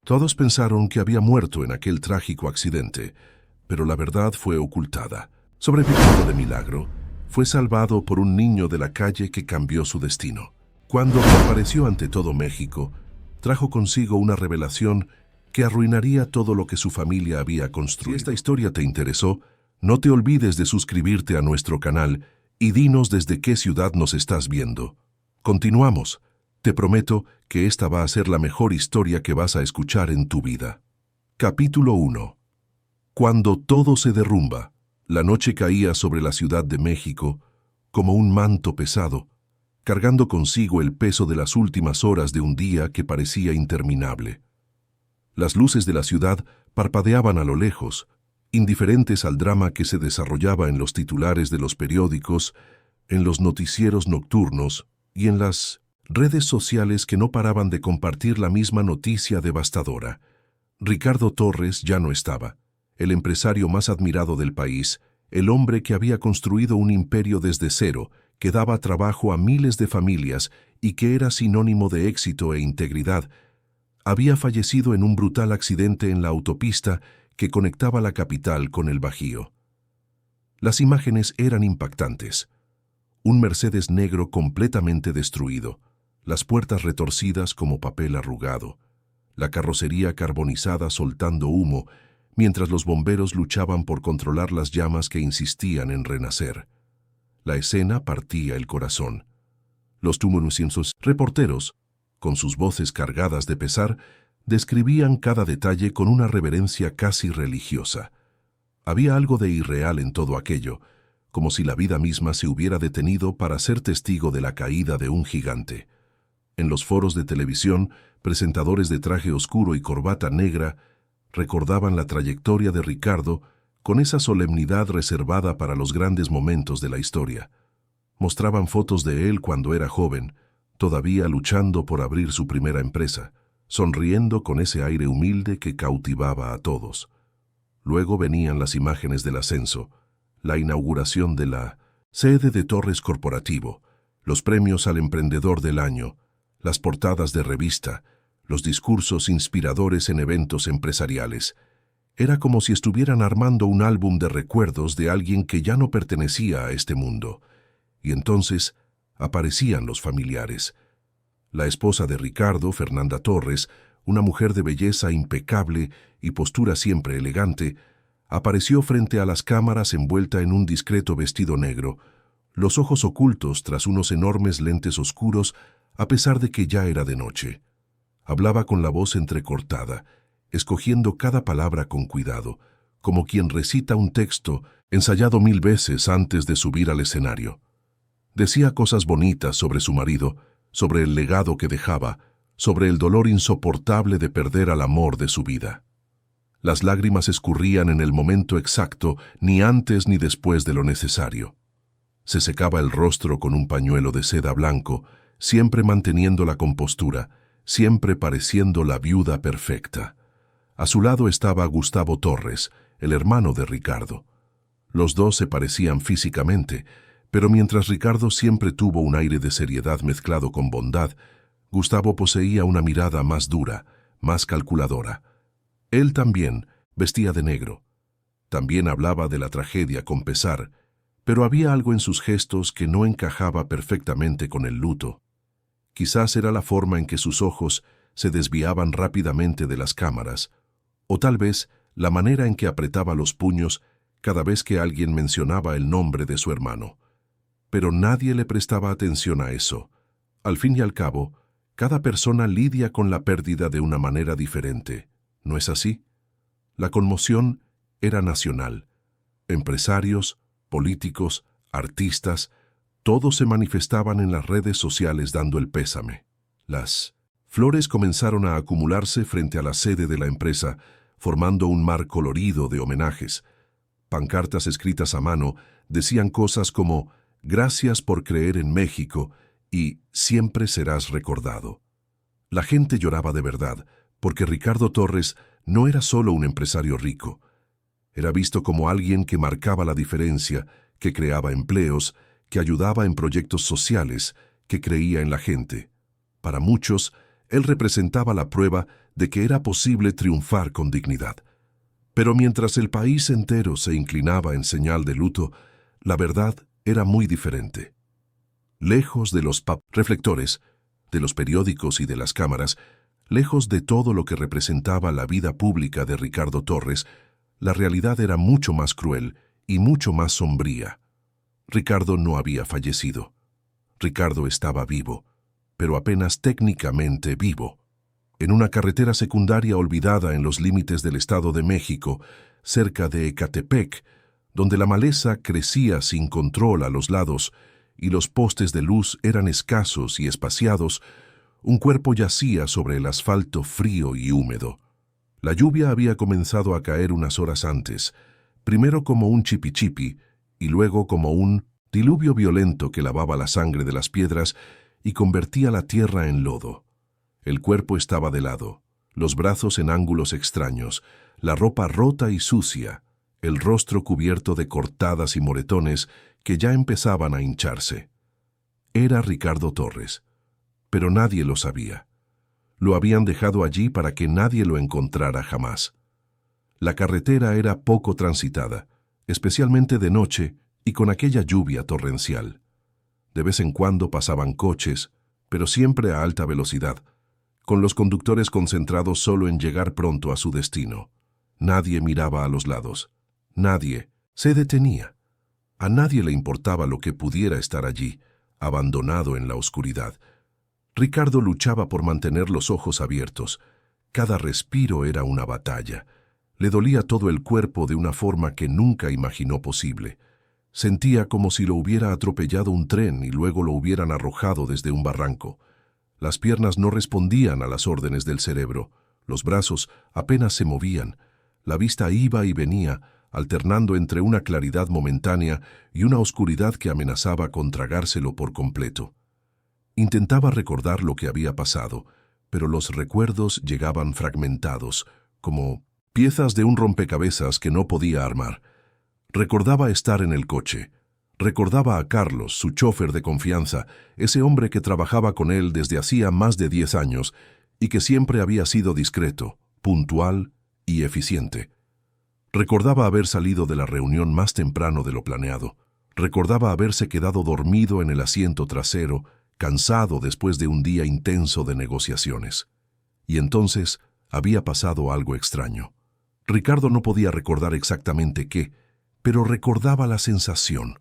Todos pensaron que había muerto en aquel trágico accidente, pero la verdad fue ocultada. Sobreviviendo de milagro, fue salvado por un niño de la calle que cambió su destino. Cuando reapareció ante todo México, trajo consigo una revelación que arruinaría todo lo que su familia había construido. Si esta historia te interesó, no te olvides de suscribirte a nuestro canal y dinos desde qué ciudad nos estás viendo. Continuamos. Te prometo que esta va a ser la mejor historia que vas a escuchar en tu vida. Capítulo 1. Cuando todo se derrumba, la noche caía sobre la Ciudad de México como un manto pesado, cargando consigo el peso de las últimas horas de un día que parecía interminable. Las luces de la ciudad parpadeaban a lo lejos, indiferentes al drama que se desarrollaba en los titulares de los periódicos, en los noticieros nocturnos y en las redes sociales que no paraban de compartir la misma noticia devastadora. Ricardo Torres ya no estaba, el empresario más admirado del país, el hombre que había construido un imperio desde cero, que daba trabajo a miles de familias y que era sinónimo de éxito e integridad, había fallecido en un brutal accidente en la autopista que conectaba la capital con el Bajío. Las imágenes eran impactantes. Un Mercedes negro completamente destruido, las puertas retorcidas como papel arrugado, la carrocería carbonizada soltando humo, mientras los bomberos luchaban por controlar las llamas que insistían en renacer. La escena partía el corazón. Los tumultuosos reporteros, con sus voces cargadas de pesar, describían cada detalle con una reverencia casi religiosa. Había algo de irreal en todo aquello, como si la vida misma se hubiera detenido para ser testigo de la caída de un gigante. En los foros de televisión, presentadores de traje oscuro y corbata negra recordaban la trayectoria de Ricardo con esa solemnidad reservada para los grandes momentos de la historia. Mostraban fotos de él cuando era joven, todavía luchando por abrir su primera empresa, sonriendo con ese aire humilde que cautivaba a todos. Luego venían las imágenes del ascenso, la inauguración de la sede de Torres Corporativo, los premios al emprendedor del año, las portadas de revista, los discursos inspiradores en eventos empresariales. Era como si estuvieran armando un álbum de recuerdos de alguien que ya no pertenecía a este mundo. Y entonces aparecían los familiares. La esposa de Ricardo, Fernanda Torres, una mujer de belleza impecable y postura siempre elegante, apareció frente a las cámaras envuelta en un discreto vestido negro, los ojos ocultos tras unos enormes lentes oscuros a pesar de que ya era de noche. Hablaba con la voz entrecortada, escogiendo cada palabra con cuidado, como quien recita un texto ensayado 1000 veces antes de subir al escenario. Decía cosas bonitas sobre su marido, sobre el legado que dejaba, sobre el dolor insoportable de perder al amor de su vida. Las lágrimas escurrían en el momento exacto, ni antes ni después de lo necesario. Se secaba el rostro con un pañuelo de seda blanco, siempre manteniendo la compostura, siempre pareciendo la viuda perfecta. A su lado estaba Gustavo Torres, el hermano de Ricardo. Los dos se parecían físicamente, pero mientras Ricardo siempre tuvo un aire de seriedad mezclado con bondad, Gustavo poseía una mirada más dura, más calculadora. Él también vestía de negro. También hablaba de la tragedia con pesar, pero había algo en sus gestos que no encajaba perfectamente con el luto. Quizás era la forma en que sus ojos se desviaban rápidamente de las cámaras, o tal vez la manera en que apretaba los puños cada vez que alguien mencionaba el nombre de su hermano. Pero nadie le prestaba atención a eso. Al fin y al cabo, cada persona lidia con la pérdida de una manera diferente, ¿no es así? La conmoción era nacional. Empresarios, políticos, artistas, todos se manifestaban en las redes sociales dando el pésame. Las flores comenzaron a acumularse frente a la sede de la empresa, formando un mar colorido de homenajes. Pancartas escritas a mano decían cosas como «Gracias por creer en México» y «Siempre serás recordado». La gente lloraba de verdad, porque Ricardo Torres no era solo un empresario rico. Era visto como alguien que marcaba la diferencia, que creaba empleos, que ayudaba en proyectos sociales, que creía en la gente. Para muchos, él representaba la prueba de que era posible triunfar con dignidad. Pero mientras el país entero se inclinaba en señal de luto, la verdad era muy diferente. Lejos de los reflectores, de los periódicos y de las cámaras, lejos de todo lo que representaba la vida pública de Ricardo Torres, la realidad era mucho más cruel y mucho más sombría. Ricardo no había fallecido. Ricardo estaba vivo, pero apenas técnicamente vivo. En una carretera secundaria olvidada en los límites del Estado de México, cerca de Ecatepec, donde la maleza crecía sin control a los lados y los postes de luz eran escasos y espaciados, un cuerpo yacía sobre el asfalto frío y húmedo. La lluvia había comenzado a caer unas horas antes, primero como un chipichipi y luego como un diluvio violento que lavaba la sangre de las piedras y convertía la tierra en lodo. El cuerpo estaba de lado, los brazos en ángulos extraños, la ropa rota y sucia, el rostro cubierto de cortadas y moretones que ya empezaban a hincharse. Era Ricardo Torres, pero nadie lo sabía. Lo habían dejado allí para que nadie lo encontrara jamás. La carretera era poco transitada, especialmente de noche y con aquella lluvia torrencial. De vez en cuando pasaban coches, pero siempre a alta velocidad, con los conductores concentrados solo en llegar pronto a su destino. Nadie miraba a los lados. Nadie se detenía. A nadie le importaba lo que pudiera estar allí, abandonado en la oscuridad. Ricardo luchaba por mantener los ojos abiertos. Cada respiro era una batalla. Le dolía todo el cuerpo de una forma que nunca imaginó posible. Sentía como si lo hubiera atropellado un tren y luego lo hubieran arrojado desde un barranco. Las piernas no respondían a las órdenes del cerebro. Los brazos apenas se movían. La vista iba y venía, alternando entre una claridad momentánea y una oscuridad que amenazaba con tragárselo por completo. Intentaba recordar lo que había pasado, pero los recuerdos llegaban fragmentados, como piezas de un rompecabezas que no podía armar. Recordaba estar en el coche. Recordaba a Carlos, su chofer de confianza, ese hombre que trabajaba con él desde hacía más de 10 años y que siempre había sido discreto, puntual y eficiente. Recordaba haber salido de la reunión más temprano de lo planeado. Recordaba haberse quedado dormido en el asiento trasero, cansado después de un día intenso de negociaciones. Y entonces había pasado algo extraño. Ricardo no podía recordar exactamente qué, pero recordaba la sensación.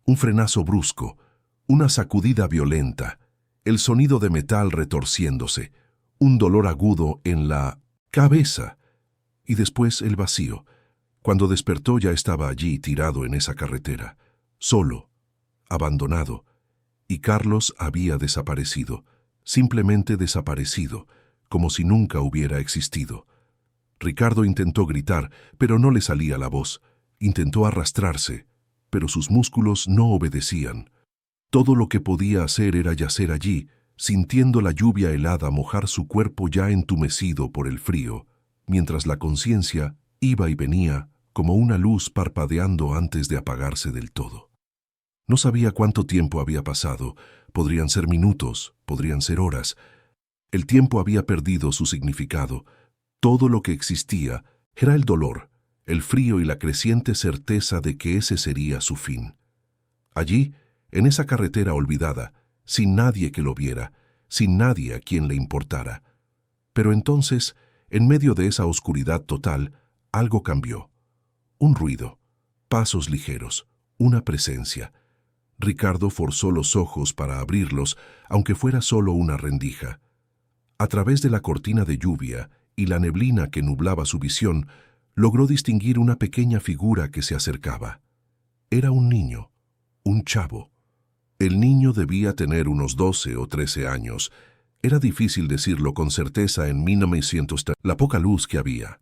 Un frenazo brusco, una sacudida violenta, el sonido de metal retorciéndose, un dolor agudo en la cabeza y después el vacío. Cuando despertó ya estaba allí tirado en esa carretera, solo, abandonado, y Carlos había desaparecido, simplemente desaparecido, como si nunca hubiera existido. Ricardo intentó gritar, pero no le salía la voz. Intentó arrastrarse, pero sus músculos no obedecían. Todo lo que podía hacer era yacer allí, sintiendo la lluvia helada mojar su cuerpo ya entumecido por el frío, mientras la conciencia iba y venía como una luz parpadeando antes de apagarse del todo. No sabía cuánto tiempo había pasado, podrían ser minutos, podrían ser horas. El tiempo había perdido su significado. Todo lo que existía era el dolor, el frío y la creciente certeza de que ese sería su fin. Allí, en esa carretera olvidada, sin nadie que lo viera, sin nadie a quien le importara. Pero entonces, en medio de esa oscuridad total, algo cambió. Un ruido, pasos ligeros, una presencia. Ricardo forzó los ojos para abrirlos, aunque fuera solo una rendija. A través de la cortina de lluvia y la neblina que nublaba su visión, logró distinguir una pequeña figura que se acercaba. Era un niño, un chavo. El niño debía tener unos 12 o 13 años. Era difícil decirlo con certeza en 1930, la poca luz que había.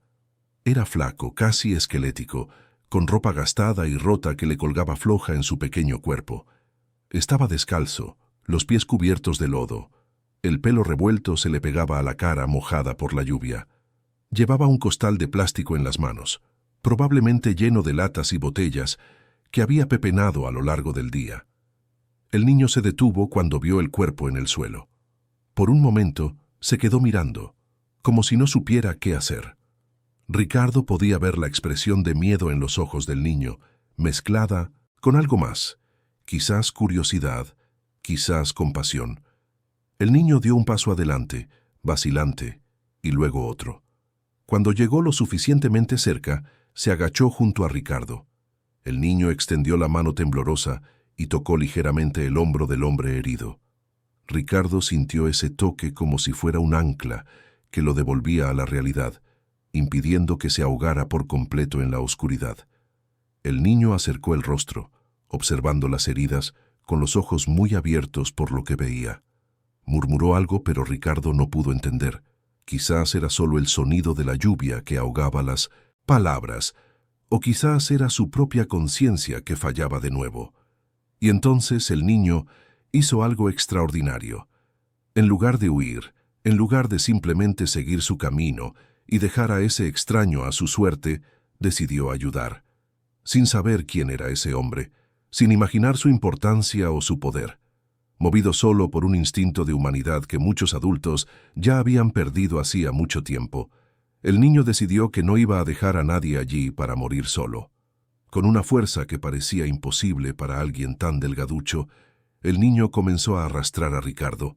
Era flaco, casi esquelético, con ropa gastada y rota que le colgaba floja en su pequeño cuerpo. Estaba descalzo, los pies cubiertos de lodo. El pelo revuelto se le pegaba a la cara mojada por la lluvia. Llevaba un costal de plástico en las manos, probablemente lleno de latas y botellas, que había pepenado a lo largo del día. El niño se detuvo cuando vio el cuerpo en el suelo. Por un momento se quedó mirando, como si no supiera qué hacer. Ricardo podía ver la expresión de miedo en los ojos del niño, mezclada con algo más, quizás curiosidad, quizás compasión. El niño dio un paso adelante, vacilante, y luego otro. Cuando llegó lo suficientemente cerca, se agachó junto a Ricardo. El niño extendió la mano temblorosa y tocó ligeramente el hombro del hombre herido. Ricardo sintió ese toque como si fuera un ancla que lo devolvía a la realidad, impidiendo que se ahogara por completo en la oscuridad. El niño acercó el rostro, observando las heridas, con los ojos muy abiertos por lo que veía. Murmuró algo, pero Ricardo no pudo entender. Quizás era solo el sonido de la lluvia que ahogaba las palabras, o quizás era su propia conciencia que fallaba de nuevo. Y entonces el niño hizo algo extraordinario. En lugar de huir, en lugar de simplemente seguir su camino y dejar a ese extraño a su suerte, decidió ayudar. Sin saber quién era ese hombre, sin imaginar su importancia o su poder. Movido solo por un instinto de humanidad que muchos adultos ya habían perdido hacía mucho tiempo, el niño decidió que no iba a dejar a nadie allí para morir solo. Con una fuerza que parecía imposible para alguien tan delgaducho, el niño comenzó a arrastrar a Ricardo.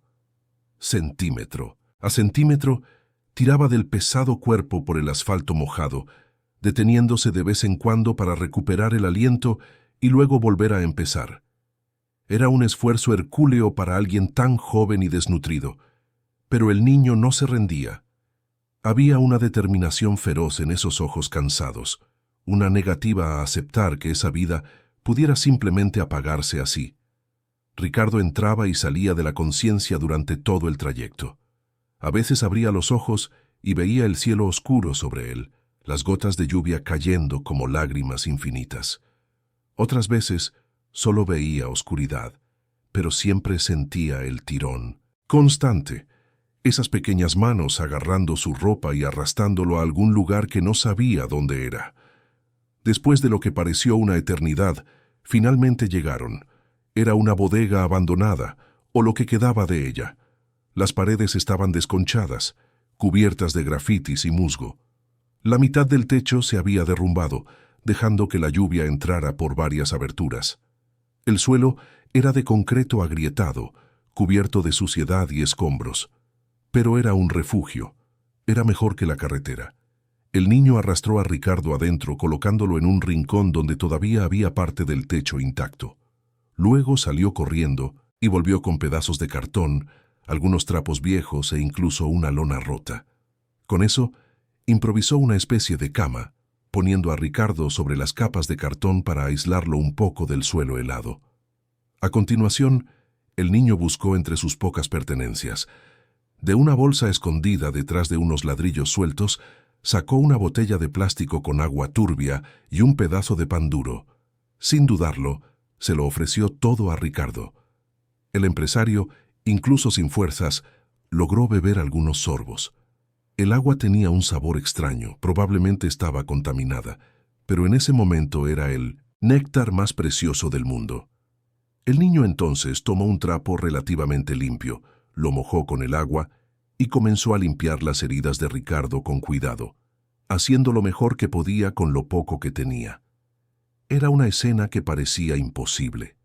Centímetro a centímetro, tiraba del pesado cuerpo por el asfalto mojado, deteniéndose de vez en cuando para recuperar el aliento y luego volver a empezar. Era un esfuerzo hercúleo para alguien tan joven y desnutrido, pero el niño no se rendía. Había una determinación feroz en esos ojos cansados, una negativa a aceptar que esa vida pudiera simplemente apagarse así. Ricardo entraba y salía de la conciencia durante todo el trayecto. A veces abría los ojos y veía el cielo oscuro sobre él, las gotas de lluvia cayendo como lágrimas infinitas. Otras veces solo veía oscuridad, pero siempre sentía el tirón constante, esas pequeñas manos agarrando su ropa y arrastrándolo a algún lugar que no sabía dónde era. Después de lo que pareció una eternidad, finalmente llegaron. Era una bodega abandonada, o lo que quedaba de ella. Las paredes estaban desconchadas, cubiertas de grafitis y musgo. La mitad del techo se había derrumbado, dejando que la lluvia entrara por varias aberturas. El suelo era de concreto agrietado, cubierto de suciedad y escombros. Pero era un refugio. Era mejor que la carretera. El niño arrastró a Ricardo adentro, colocándolo en un rincón donde todavía había parte del techo intacto. Luego salió corriendo y volvió con pedazos de cartón, algunos trapos viejos e incluso una lona rota. Con eso, improvisó una especie de cama, poniendo a Ricardo sobre las capas de cartón para aislarlo un poco del suelo helado. A continuación, el niño buscó entre sus pocas pertenencias. De una bolsa escondida detrás de unos ladrillos sueltos, sacó una botella de plástico con agua turbia y un pedazo de pan duro. Sin dudarlo, se lo ofreció todo a Ricardo. El empresario, incluso sin fuerzas, logró beber algunos sorbos. El agua tenía un sabor extraño, probablemente estaba contaminada, pero en ese momento era el néctar más precioso del mundo. El niño entonces tomó un trapo relativamente limpio, lo mojó con el agua y comenzó a limpiar las heridas de Ricardo con cuidado, haciendo lo mejor que podía con lo poco que tenía. Era una escena que parecía imposible.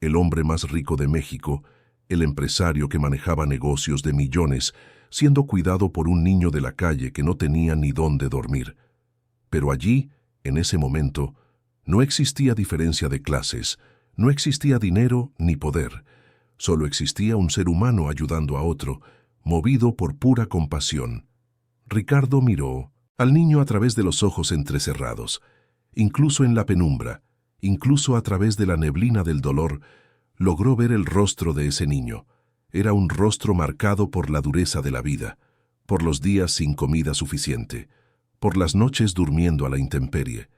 El hombre más rico de México, el empresario que manejaba negocios de millones, siendo cuidado por un niño de la calle que no tenía ni dónde dormir. Pero allí, en ese momento, no existía diferencia de clases, no existía dinero ni poder, solo existía un ser humano ayudando a otro, movido por pura compasión. Ricardo miró al niño a través de los ojos entrecerrados. Incluso en la penumbra, incluso a través de la neblina del dolor, logró ver el rostro de ese niño. Era un rostro marcado por la dureza de la vida, por los días sin comida suficiente, por las noches durmiendo a la intemperie.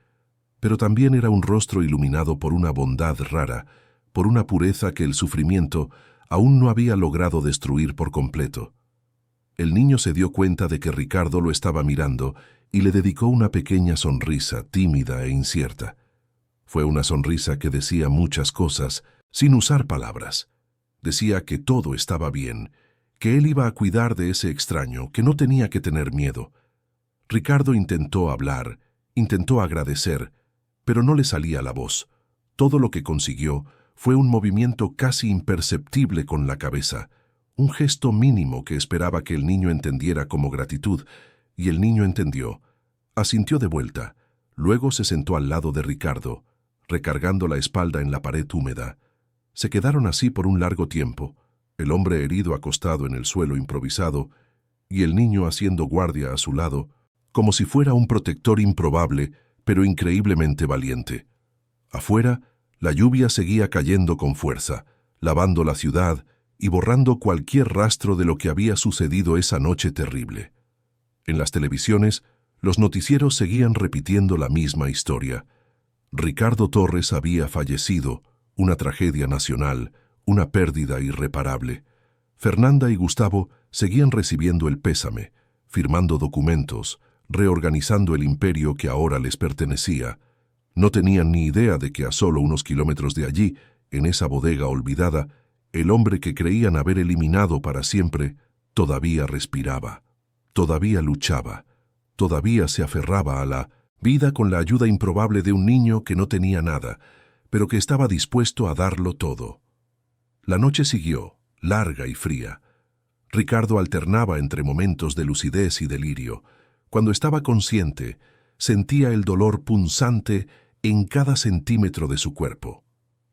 Pero también era un rostro iluminado por una bondad rara, por una pureza que el sufrimiento aún no había logrado destruir por completo. El niño se dio cuenta de que Ricardo lo estaba mirando y le dedicó una pequeña sonrisa tímida e incierta. Fue una sonrisa que decía muchas cosas sin usar palabras. Decía que todo estaba bien, que él iba a cuidar de ese extraño, que no tenía que tener miedo. Ricardo intentó hablar, intentó agradecer, pero no le salía la voz. Todo lo que consiguió fue un movimiento casi imperceptible con la cabeza, un gesto mínimo que esperaba que el niño entendiera como gratitud, y el niño entendió. Asintió de vuelta, luego se sentó al lado de Ricardo, recargando la espalda en la pared húmeda. Se quedaron así por un largo tiempo, el hombre herido acostado en el suelo improvisado, y el niño haciendo guardia a su lado, como si fuera un protector improbable, pero increíblemente valiente. Afuera, la lluvia seguía cayendo con fuerza, lavando la ciudad y borrando cualquier rastro de lo que había sucedido esa noche terrible. En las televisiones, los noticieros seguían repitiendo la misma historia. Ricardo Torres había fallecido, una tragedia nacional, una pérdida irreparable. Fernanda y Gustavo seguían recibiendo el pésame, firmando documentos, reorganizando el imperio que ahora les pertenecía. No tenían ni idea de que a solo unos kilómetros de allí, en esa bodega olvidada, el hombre que creían haber eliminado para siempre todavía respiraba, todavía luchaba, todavía se aferraba a la vida con la ayuda improbable de un niño que no tenía nada, pero que estaba dispuesto a darlo todo. La noche siguió, larga y fría. Ricardo alternaba entre momentos de lucidez y delirio. Cuando estaba consciente, sentía el dolor punzante en cada centímetro de su cuerpo.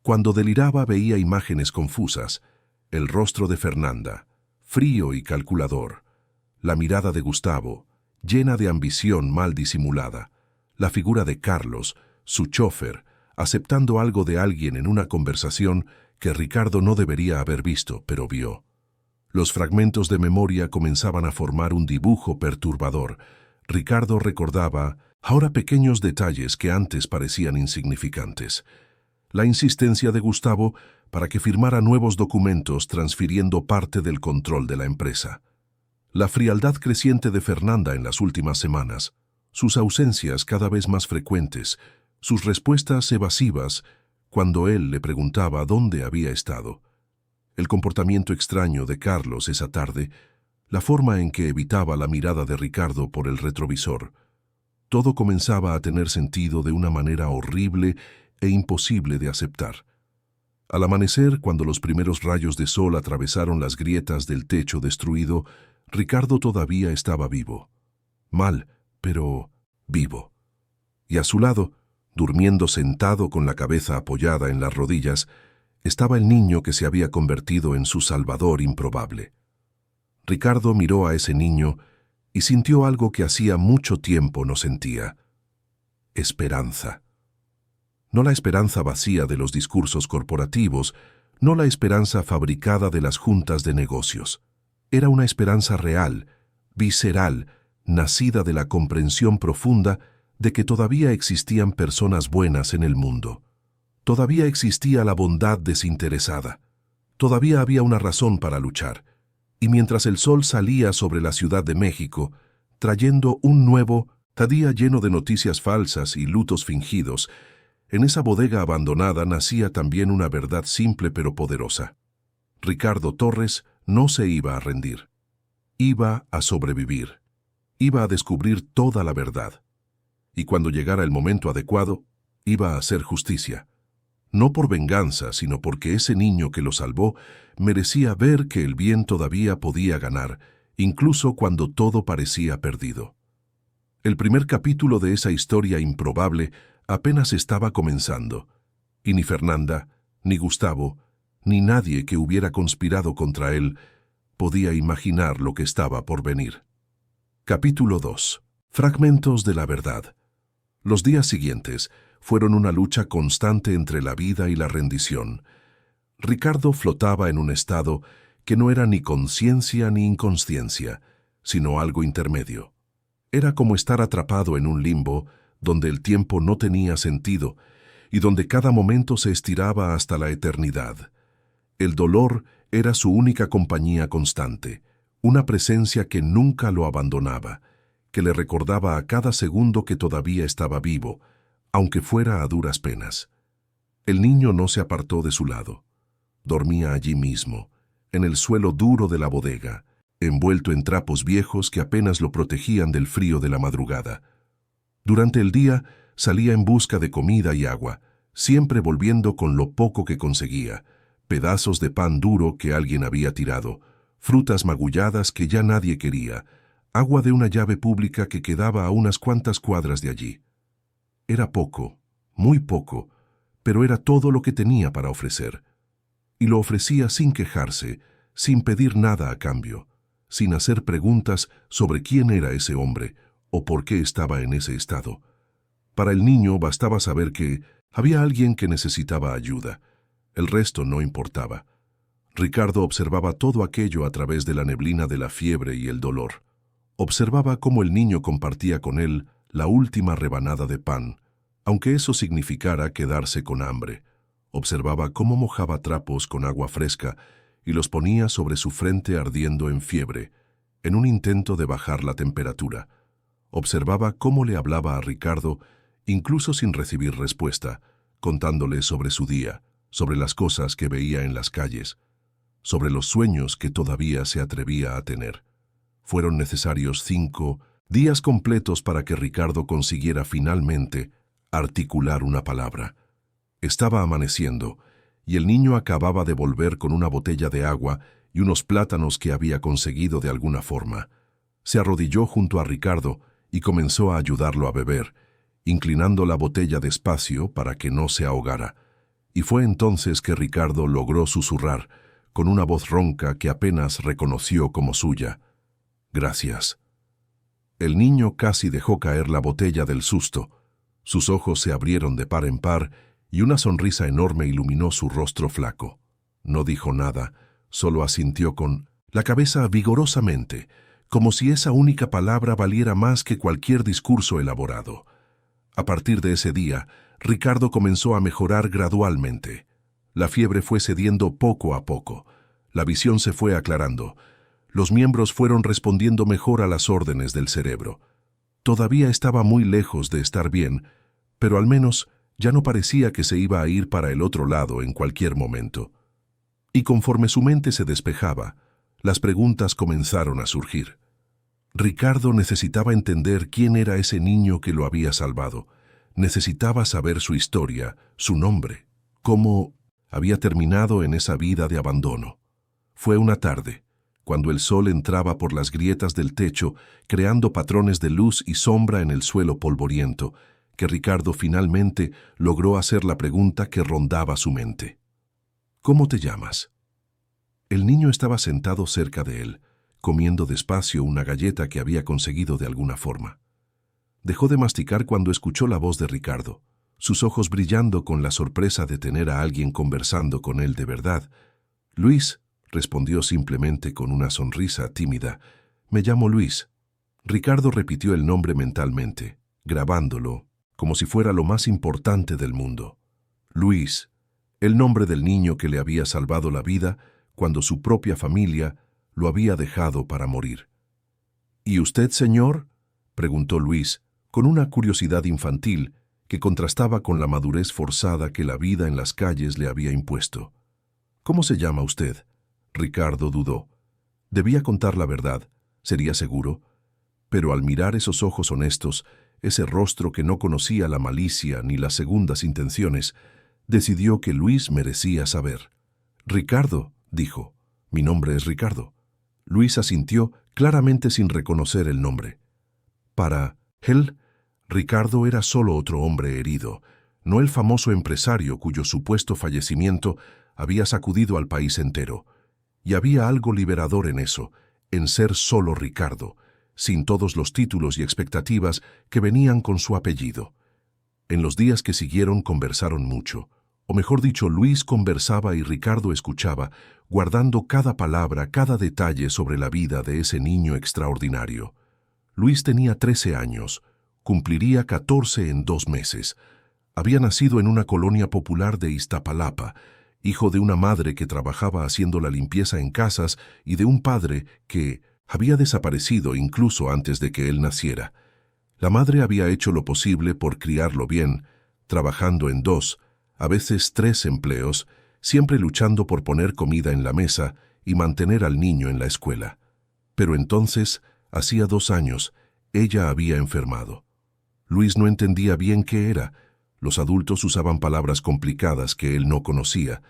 Cuando deliraba veía imágenes confusas, el rostro de Fernanda, frío y calculador, la mirada de Gustavo, llena de ambición mal disimulada, la figura de Carlos, su chofer, aceptando algo de alguien en una conversación que Ricardo no debería haber visto, pero vio. Los fragmentos de memoria comenzaban a formar un dibujo perturbador. Ricardo recordaba ahora pequeños detalles que antes parecían insignificantes. La insistencia de Gustavo para que firmara nuevos documentos transfiriendo parte del control de la empresa. La frialdad creciente de Fernanda en las últimas semanas, sus ausencias cada vez más frecuentes, sus respuestas evasivas cuando él le preguntaba dónde había estado. El comportamiento extraño de Carlos esa tarde, la forma en que evitaba la mirada de Ricardo por el retrovisor. Todo comenzaba a tener sentido de una manera horrible e imposible de aceptar. Al amanecer, cuando los primeros rayos de sol atravesaron las grietas del techo destruido, Ricardo todavía estaba vivo. Mal, pero vivo. Y a su lado, durmiendo sentado con la cabeza apoyada en las rodillas, estaba el niño que se había convertido en su salvador improbable. Ricardo miró a ese niño y sintió algo que hacía mucho tiempo no sentía: esperanza. No la esperanza vacía de los discursos corporativos, no la esperanza fabricada de las juntas de negocios. Era una esperanza real, visceral, nacida de la comprensión profunda de que todavía existían personas buenas en el mundo. Todavía existía la bondad desinteresada. Todavía había una razón para luchar. Y mientras el sol salía sobre la Ciudad de México, trayendo un nuevo día lleno de noticias falsas y lutos fingidos, en esa bodega abandonada nacía también una verdad simple pero poderosa. Ricardo Torres no se iba a rendir. Iba a sobrevivir. Iba a descubrir toda la verdad. Y cuando llegara el momento adecuado, iba a hacer justicia. No por venganza, sino porque ese niño que lo salvó merecía ver que el bien todavía podía ganar, incluso cuando todo parecía perdido. El primer capítulo de esa historia improbable apenas estaba comenzando, y ni Fernanda, ni Gustavo, ni nadie que hubiera conspirado contra él podía imaginar lo que estaba por venir. Capítulo 2. Fragmentos de la verdad. Los días siguientes fueron una lucha constante entre la vida y la rendición. Ricardo flotaba en un estado que no era ni conciencia ni inconsciencia, sino algo intermedio. Era como estar atrapado en un limbo donde el tiempo no tenía sentido y donde cada momento se estiraba hasta la eternidad. El dolor era su única compañía constante, una presencia que nunca lo abandonaba, que le recordaba a cada segundo que todavía estaba vivo, aunque fuera a duras penas. El niño no se apartó de su lado. Dormía allí mismo, en el suelo duro de la bodega, envuelto en trapos viejos que apenas lo protegían del frío de la madrugada. Durante el día salía en busca de comida y agua, siempre volviendo con lo poco que conseguía: pedazos de pan duro que alguien había tirado, frutas magulladas que ya nadie quería, agua de una llave pública que quedaba a unas cuantas cuadras de allí. Era poco, muy poco, pero era todo lo que tenía para ofrecer. Y lo ofrecía sin quejarse, sin pedir nada a cambio, sin hacer preguntas sobre quién era ese hombre o por qué estaba en ese estado. Para el niño bastaba saber que había alguien que necesitaba ayuda. El resto no importaba. Ricardo observaba todo aquello a través de la neblina de la fiebre y el dolor. Observaba cómo el niño compartía con él la última rebanada de pan, aunque eso significara quedarse con hambre. Observaba cómo mojaba trapos con agua fresca y los ponía sobre su frente ardiendo en fiebre, en un intento de bajar la temperatura. Observaba cómo le hablaba a Ricardo, incluso sin recibir respuesta, contándole sobre su día, sobre las cosas que veía en las calles, sobre los sueños que todavía se atrevía a tener. Fueron necesarios 5 días completos para que Ricardo consiguiera finalmente articular una palabra. Estaba amaneciendo, y el niño acababa de volver con una botella de agua y unos plátanos que había conseguido de alguna forma. Se arrodilló junto a Ricardo y comenzó a ayudarlo a beber, inclinando la botella despacio para que no se ahogara. Y fue entonces que Ricardo logró susurrar, con una voz ronca que apenas reconoció como suya: «Gracias». El niño casi dejó caer la botella del susto. Sus ojos se abrieron de par en par y una sonrisa enorme iluminó su rostro flaco. No dijo nada, solo asintió con la cabeza vigorosamente, como si esa única palabra valiera más que cualquier discurso elaborado. A partir de ese día, Ricardo comenzó a mejorar gradualmente. La fiebre fue cediendo poco a poco. La visión se fue aclarando. Los miembros fueron respondiendo mejor a las órdenes del cerebro. Todavía estaba muy lejos de estar bien, pero al menos ya no parecía que se iba a ir para el otro lado en cualquier momento. Y conforme su mente se despejaba, las preguntas comenzaron a surgir. Ricardo necesitaba entender quién era ese niño que lo había salvado. Necesitaba saber su historia, su nombre, cómo había terminado en esa vida de abandono. Fue una tarde, cuando el sol entraba por las grietas del techo, creando patrones de luz y sombra en el suelo polvoriento, que Ricardo finalmente logró hacer la pregunta que rondaba su mente. «¿Cómo te llamas?». El niño estaba sentado cerca de él, comiendo despacio una galleta que había conseguido de alguna forma. Dejó de masticar cuando escuchó la voz de Ricardo, sus ojos brillando con la sorpresa de tener a alguien conversando con él de verdad. «Luis», respondió simplemente con una sonrisa tímida. «Me llamo Luis». Ricardo repitió el nombre mentalmente, grabándolo, como si fuera lo más importante del mundo. Luis, el nombre del niño que le había salvado la vida cuando su propia familia lo había dejado para morir. «¿Y usted, señor?», preguntó Luis, con una curiosidad infantil que contrastaba con la madurez forzada que la vida en las calles le había impuesto. «¿Cómo se llama usted?». Ricardo dudó. Debía contar la verdad, sería seguro, pero al mirar esos ojos honestos, ese rostro que no conocía la malicia ni las segundas intenciones, decidió que Luis merecía saber. «Ricardo», dijo, «mi nombre es Ricardo». Luis asintió, claramente sin reconocer el nombre. Para él, Ricardo era solo otro hombre herido, no el famoso empresario cuyo supuesto fallecimiento había sacudido al país entero. Y había algo liberador en eso, en ser solo Ricardo, sin todos los títulos y expectativas que venían con su apellido. En los días que siguieron conversaron mucho, o mejor dicho, Luis conversaba y Ricardo escuchaba, guardando cada palabra, cada detalle sobre la vida de ese niño extraordinario. Luis tenía 13 años, cumpliría 14 en 2 meses. Había nacido en una colonia popular de Iztapalapa, hijo de una madre que trabajaba haciendo la limpieza en casas y de un padre que había desaparecido incluso antes de que él naciera. La madre había hecho lo posible por criarlo bien, trabajando en 2, a veces 3 empleos, siempre luchando por poner comida en la mesa y mantener al niño en la escuela. Pero entonces, hacía 2 años, ella había enfermado. Luis no entendía bien qué era. Los adultos usaban palabras complicadas que él no conocía,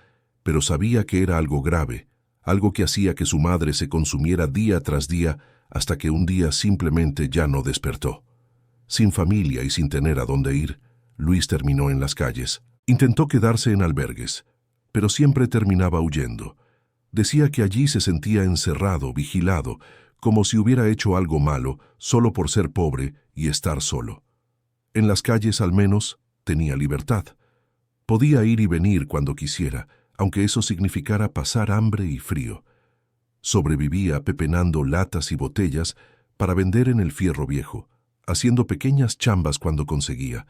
pero sabía que era algo grave, algo que hacía que su madre se consumiera día tras día hasta que un día simplemente ya no despertó. Sin familia y sin tener a dónde ir, Luis terminó en las calles. Intentó quedarse en albergues, pero siempre terminaba huyendo. Decía que allí se sentía encerrado, vigilado, como si hubiera hecho algo malo solo por ser pobre y estar solo. En las calles, al menos, tenía libertad. Podía ir y venir cuando quisiera, aunque eso significara pasar hambre y frío. Sobrevivía pepenando latas y botellas para vender en el Fierro Viejo, haciendo pequeñas chambas cuando conseguía,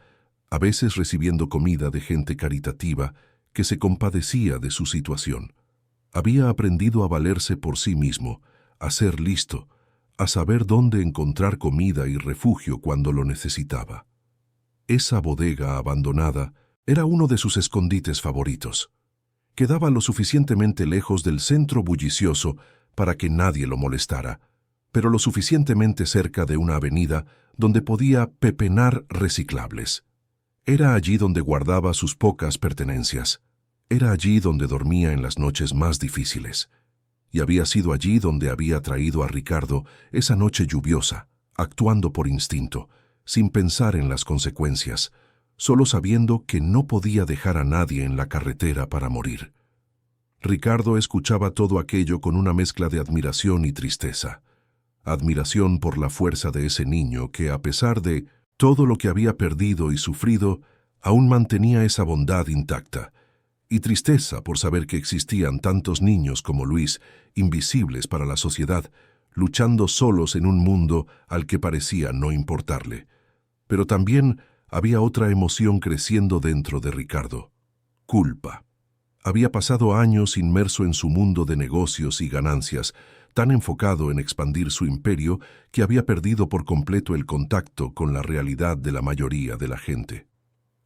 a veces recibiendo comida de gente caritativa que se compadecía de su situación. Había aprendido a valerse por sí mismo, a ser listo, a saber dónde encontrar comida y refugio cuando lo necesitaba. Esa bodega abandonada era uno de sus escondites favoritos. Quedaba lo suficientemente lejos del centro bullicioso para que nadie lo molestara, pero lo suficientemente cerca de una avenida donde podía pepenar reciclables. Era allí donde guardaba sus pocas pertenencias. Era allí donde dormía en las noches más difíciles. Y había sido allí donde había traído a Ricardo esa noche lluviosa, actuando por instinto, sin pensar en las consecuencias, solo sabiendo que no podía dejar a nadie en la carretera para morir. Ricardo escuchaba todo aquello con una mezcla de admiración y tristeza. Admiración por la fuerza de ese niño que, a pesar de todo lo que había perdido y sufrido, aún mantenía esa bondad intacta, y tristeza por saber que existían tantos niños como Luis, invisibles para la sociedad, luchando solos en un mundo al que parecía no importarle. Pero también había otra emoción creciendo dentro de Ricardo: culpa. Había pasado años inmerso en su mundo de negocios y ganancias, tan enfocado en expandir su imperio que había perdido por completo el contacto con la realidad de la mayoría de la gente.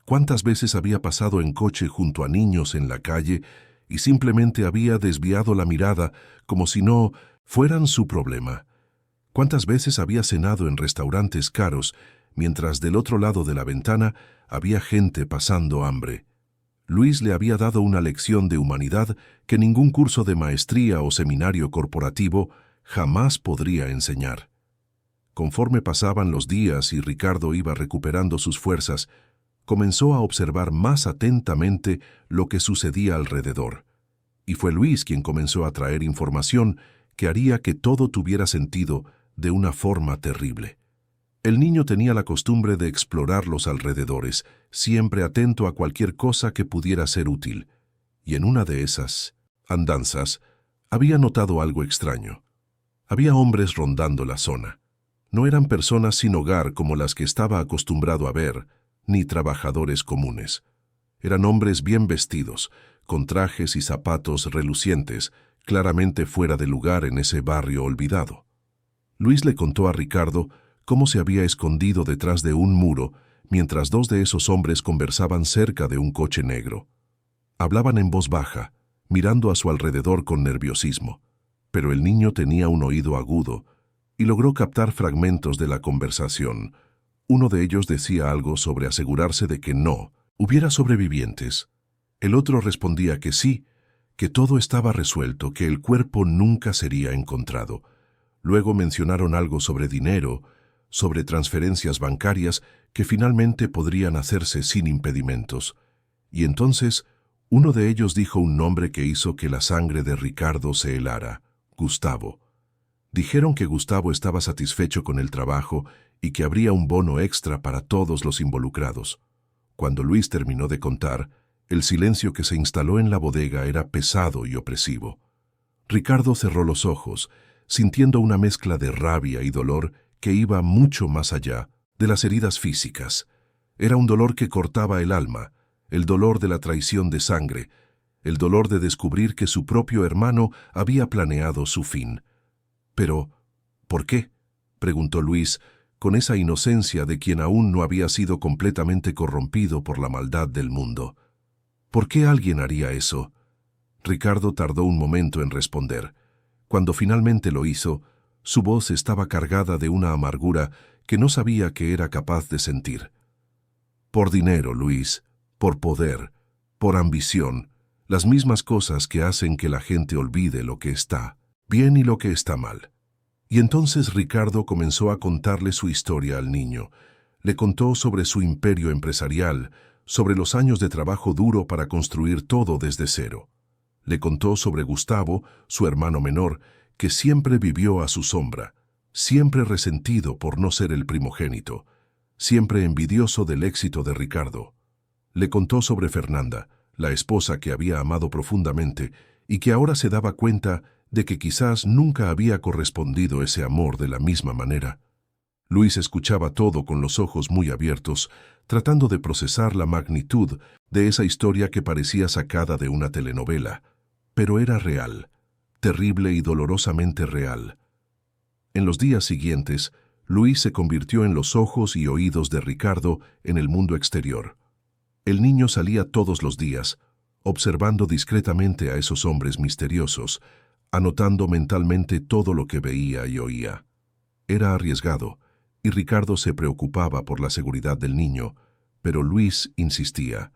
¿Cuántas veces había pasado en coche junto a niños en la calle y simplemente había desviado la mirada como si no fueran su problema? ¿Cuántas veces había cenado en restaurantes caros mientras del otro lado de la ventana había gente pasando hambre? Luis le había dado una lección de humanidad que ningún curso de maestría o seminario corporativo jamás podría enseñar. Conforme pasaban los días y Ricardo iba recuperando sus fuerzas, comenzó a observar más atentamente lo que sucedía alrededor. Y fue Luis quien comenzó a traer información que haría que todo tuviera sentido de una forma terrible. El niño tenía la costumbre de explorar los alrededores, siempre atento a cualquier cosa que pudiera ser útil. Y en una de esas andanzas había notado algo extraño. Había hombres rondando la zona. No eran personas sin hogar como las que estaba acostumbrado a ver, ni trabajadores comunes. Eran hombres bien vestidos, con trajes y zapatos relucientes, claramente fuera de lugar en ese barrio olvidado. Luis le contó a Ricardo cómo se había escondido detrás de un muro mientras 2 de esos hombres conversaban cerca de un coche negro. Hablaban en voz baja, mirando a su alrededor con nerviosismo, pero el niño tenía un oído agudo y logró captar fragmentos de la conversación. Uno de ellos decía algo sobre asegurarse de que no hubiera sobrevivientes. El otro respondía que sí, que todo estaba resuelto, que el cuerpo nunca sería encontrado. Luego mencionaron algo sobre dinero, sobre transferencias bancarias que finalmente podrían hacerse sin impedimentos. Y entonces, uno de ellos dijo un nombre que hizo que la sangre de Ricardo se helara: Gustavo. Dijeron que Gustavo estaba satisfecho con el trabajo y que habría un bono extra para todos los involucrados. Cuando Luis terminó de contar, el silencio que se instaló en la bodega era pesado y opresivo. Ricardo cerró los ojos, sintiendo una mezcla de rabia y dolor que iba mucho más allá de las heridas físicas. Era un dolor que cortaba el alma, el dolor de la traición de sangre, el dolor de descubrir que su propio hermano había planeado su fin. Pero, ¿por qué?, preguntó Luis, con esa inocencia de quien aún no había sido completamente corrompido por la maldad del mundo. ¿Por qué alguien haría eso? Ricardo tardó un momento en responder. Cuando finalmente lo hizo, su voz estaba cargada de una amargura que no sabía que era capaz de sentir. Por dinero, Luis, por poder, por ambición, las mismas cosas que hacen que la gente olvide lo que está bien y lo que está mal. Y entonces Ricardo comenzó a contarle su historia al niño. Le contó sobre su imperio empresarial, sobre los años de trabajo duro para construir todo desde cero. Le contó sobre Gustavo, su hermano menor, que siempre vivió a su sombra, siempre resentido por no ser el primogénito, siempre envidioso del éxito de Ricardo. Le contó sobre Fernanda, la esposa que había amado profundamente y que ahora se daba cuenta de que quizás nunca había correspondido ese amor de la misma manera. Luis escuchaba todo con los ojos muy abiertos, tratando de procesar la magnitud de esa historia que parecía sacada de una telenovela, pero era real, terrible y dolorosamente real. En los días siguientes, Luis se convirtió en los ojos y oídos de Ricardo en el mundo exterior. El niño salía todos los días, observando discretamente a esos hombres misteriosos, anotando mentalmente todo lo que veía y oía. Era arriesgado, y Ricardo se preocupaba por la seguridad del niño, pero Luis insistía.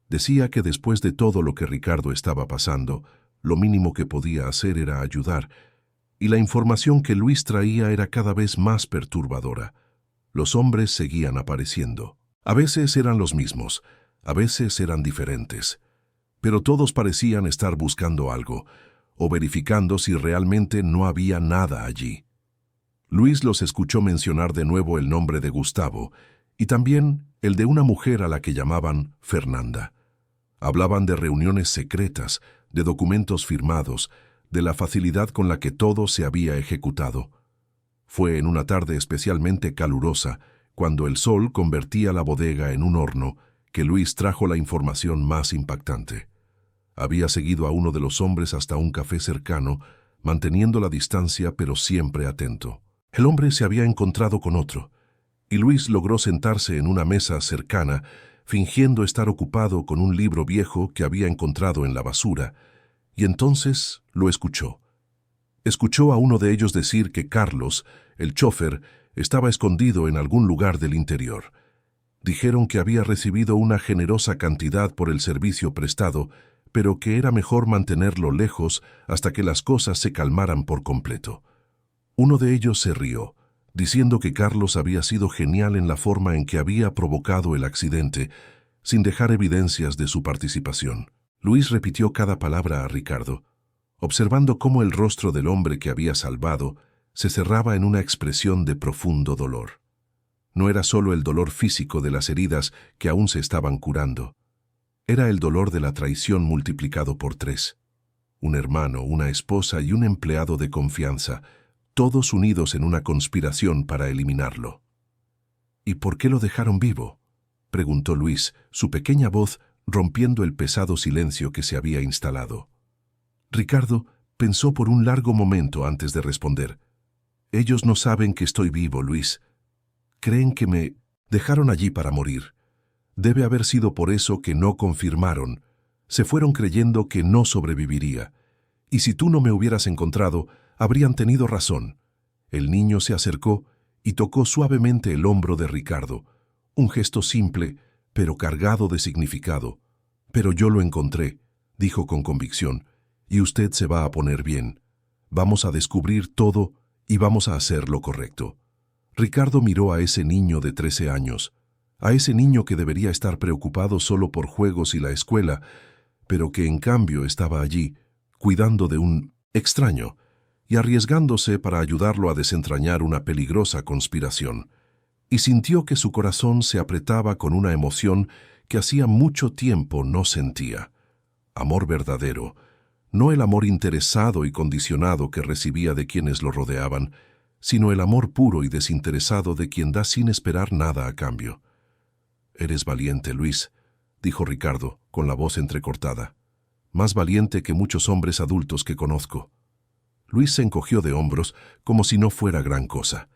Decía que después de todo lo que Ricardo estaba pasando, lo mínimo que podía hacer era ayudar, y la información que Luis traía era cada vez más perturbadora. Los hombres seguían apareciendo. A veces eran los mismos, a veces eran diferentes, pero todos parecían estar buscando algo, o verificando si realmente no había nada allí. Luis los escuchó mencionar de nuevo el nombre de Gustavo, y también el de una mujer a la que llamaban Fernanda. Hablaban de reuniones secretas, de documentos firmados, de la facilidad con la que todo se había ejecutado. Fue en una tarde especialmente calurosa, cuando el sol convertía la bodega en un horno, que Luis trajo la información más impactante. Había seguido a uno de los hombres hasta un café cercano, manteniendo la distancia pero siempre atento. El hombre se había encontrado con otro, y Luis logró sentarse en una mesa cercana, fingiendo estar ocupado con un libro viejo que había encontrado en la basura, y entonces lo escuchó. Escuchó a uno de ellos decir que Carlos, el chófer, estaba escondido en algún lugar del interior. Dijeron que había recibido una generosa cantidad por el servicio prestado, pero que era mejor mantenerlo lejos hasta que las cosas se calmaran por completo. Uno de ellos se rió, diciendo que Carlos había sido genial en la forma en que había provocado el accidente, sin dejar evidencias de su participación. Luis repitió cada palabra a Ricardo, observando cómo el rostro del hombre que había salvado se cerraba en una expresión de profundo dolor. No era solo el dolor físico de las heridas que aún se estaban curando. Era el dolor de la traición multiplicado por 3. Un hermano, una esposa y un empleado de confianza, todos unidos en una conspiración para eliminarlo. ¿Y por qué lo dejaron vivo?, preguntó Luis, su pequeña voz rompiendo el pesado silencio que se había instalado. Ricardo pensó por un largo momento antes de responder. Ellos no saben que estoy vivo, Luis. Creen que me dejaron allí para morir. Debe haber sido por eso que no confirmaron. Se fueron creyendo que no sobreviviría. Y si tú no me hubieras encontrado, habrían tenido razón. El niño se acercó y tocó suavemente el hombro de Ricardo. Un gesto simple, pero cargado de significado. Pero yo lo encontré, dijo con convicción, y usted se va a poner bien. Vamos a descubrir todo y vamos a hacer lo correcto. Ricardo miró a ese niño de 13 años, a ese niño que debería estar preocupado solo por juegos y la escuela, pero que en cambio estaba allí, cuidando de un extraño y arriesgándose para ayudarlo a desentrañar una peligrosa conspiración, y sintió que su corazón se apretaba con una emoción que hacía mucho tiempo no sentía. Amor verdadero, no el amor interesado y condicionado que recibía de quienes lo rodeaban, sino el amor puro y desinteresado de quien da sin esperar nada a cambio. «Eres valiente, Luis», dijo Ricardo, con la voz entrecortada. «Más valiente que muchos hombres adultos que conozco». Luis se encogió de hombros como si no fuera gran cosa.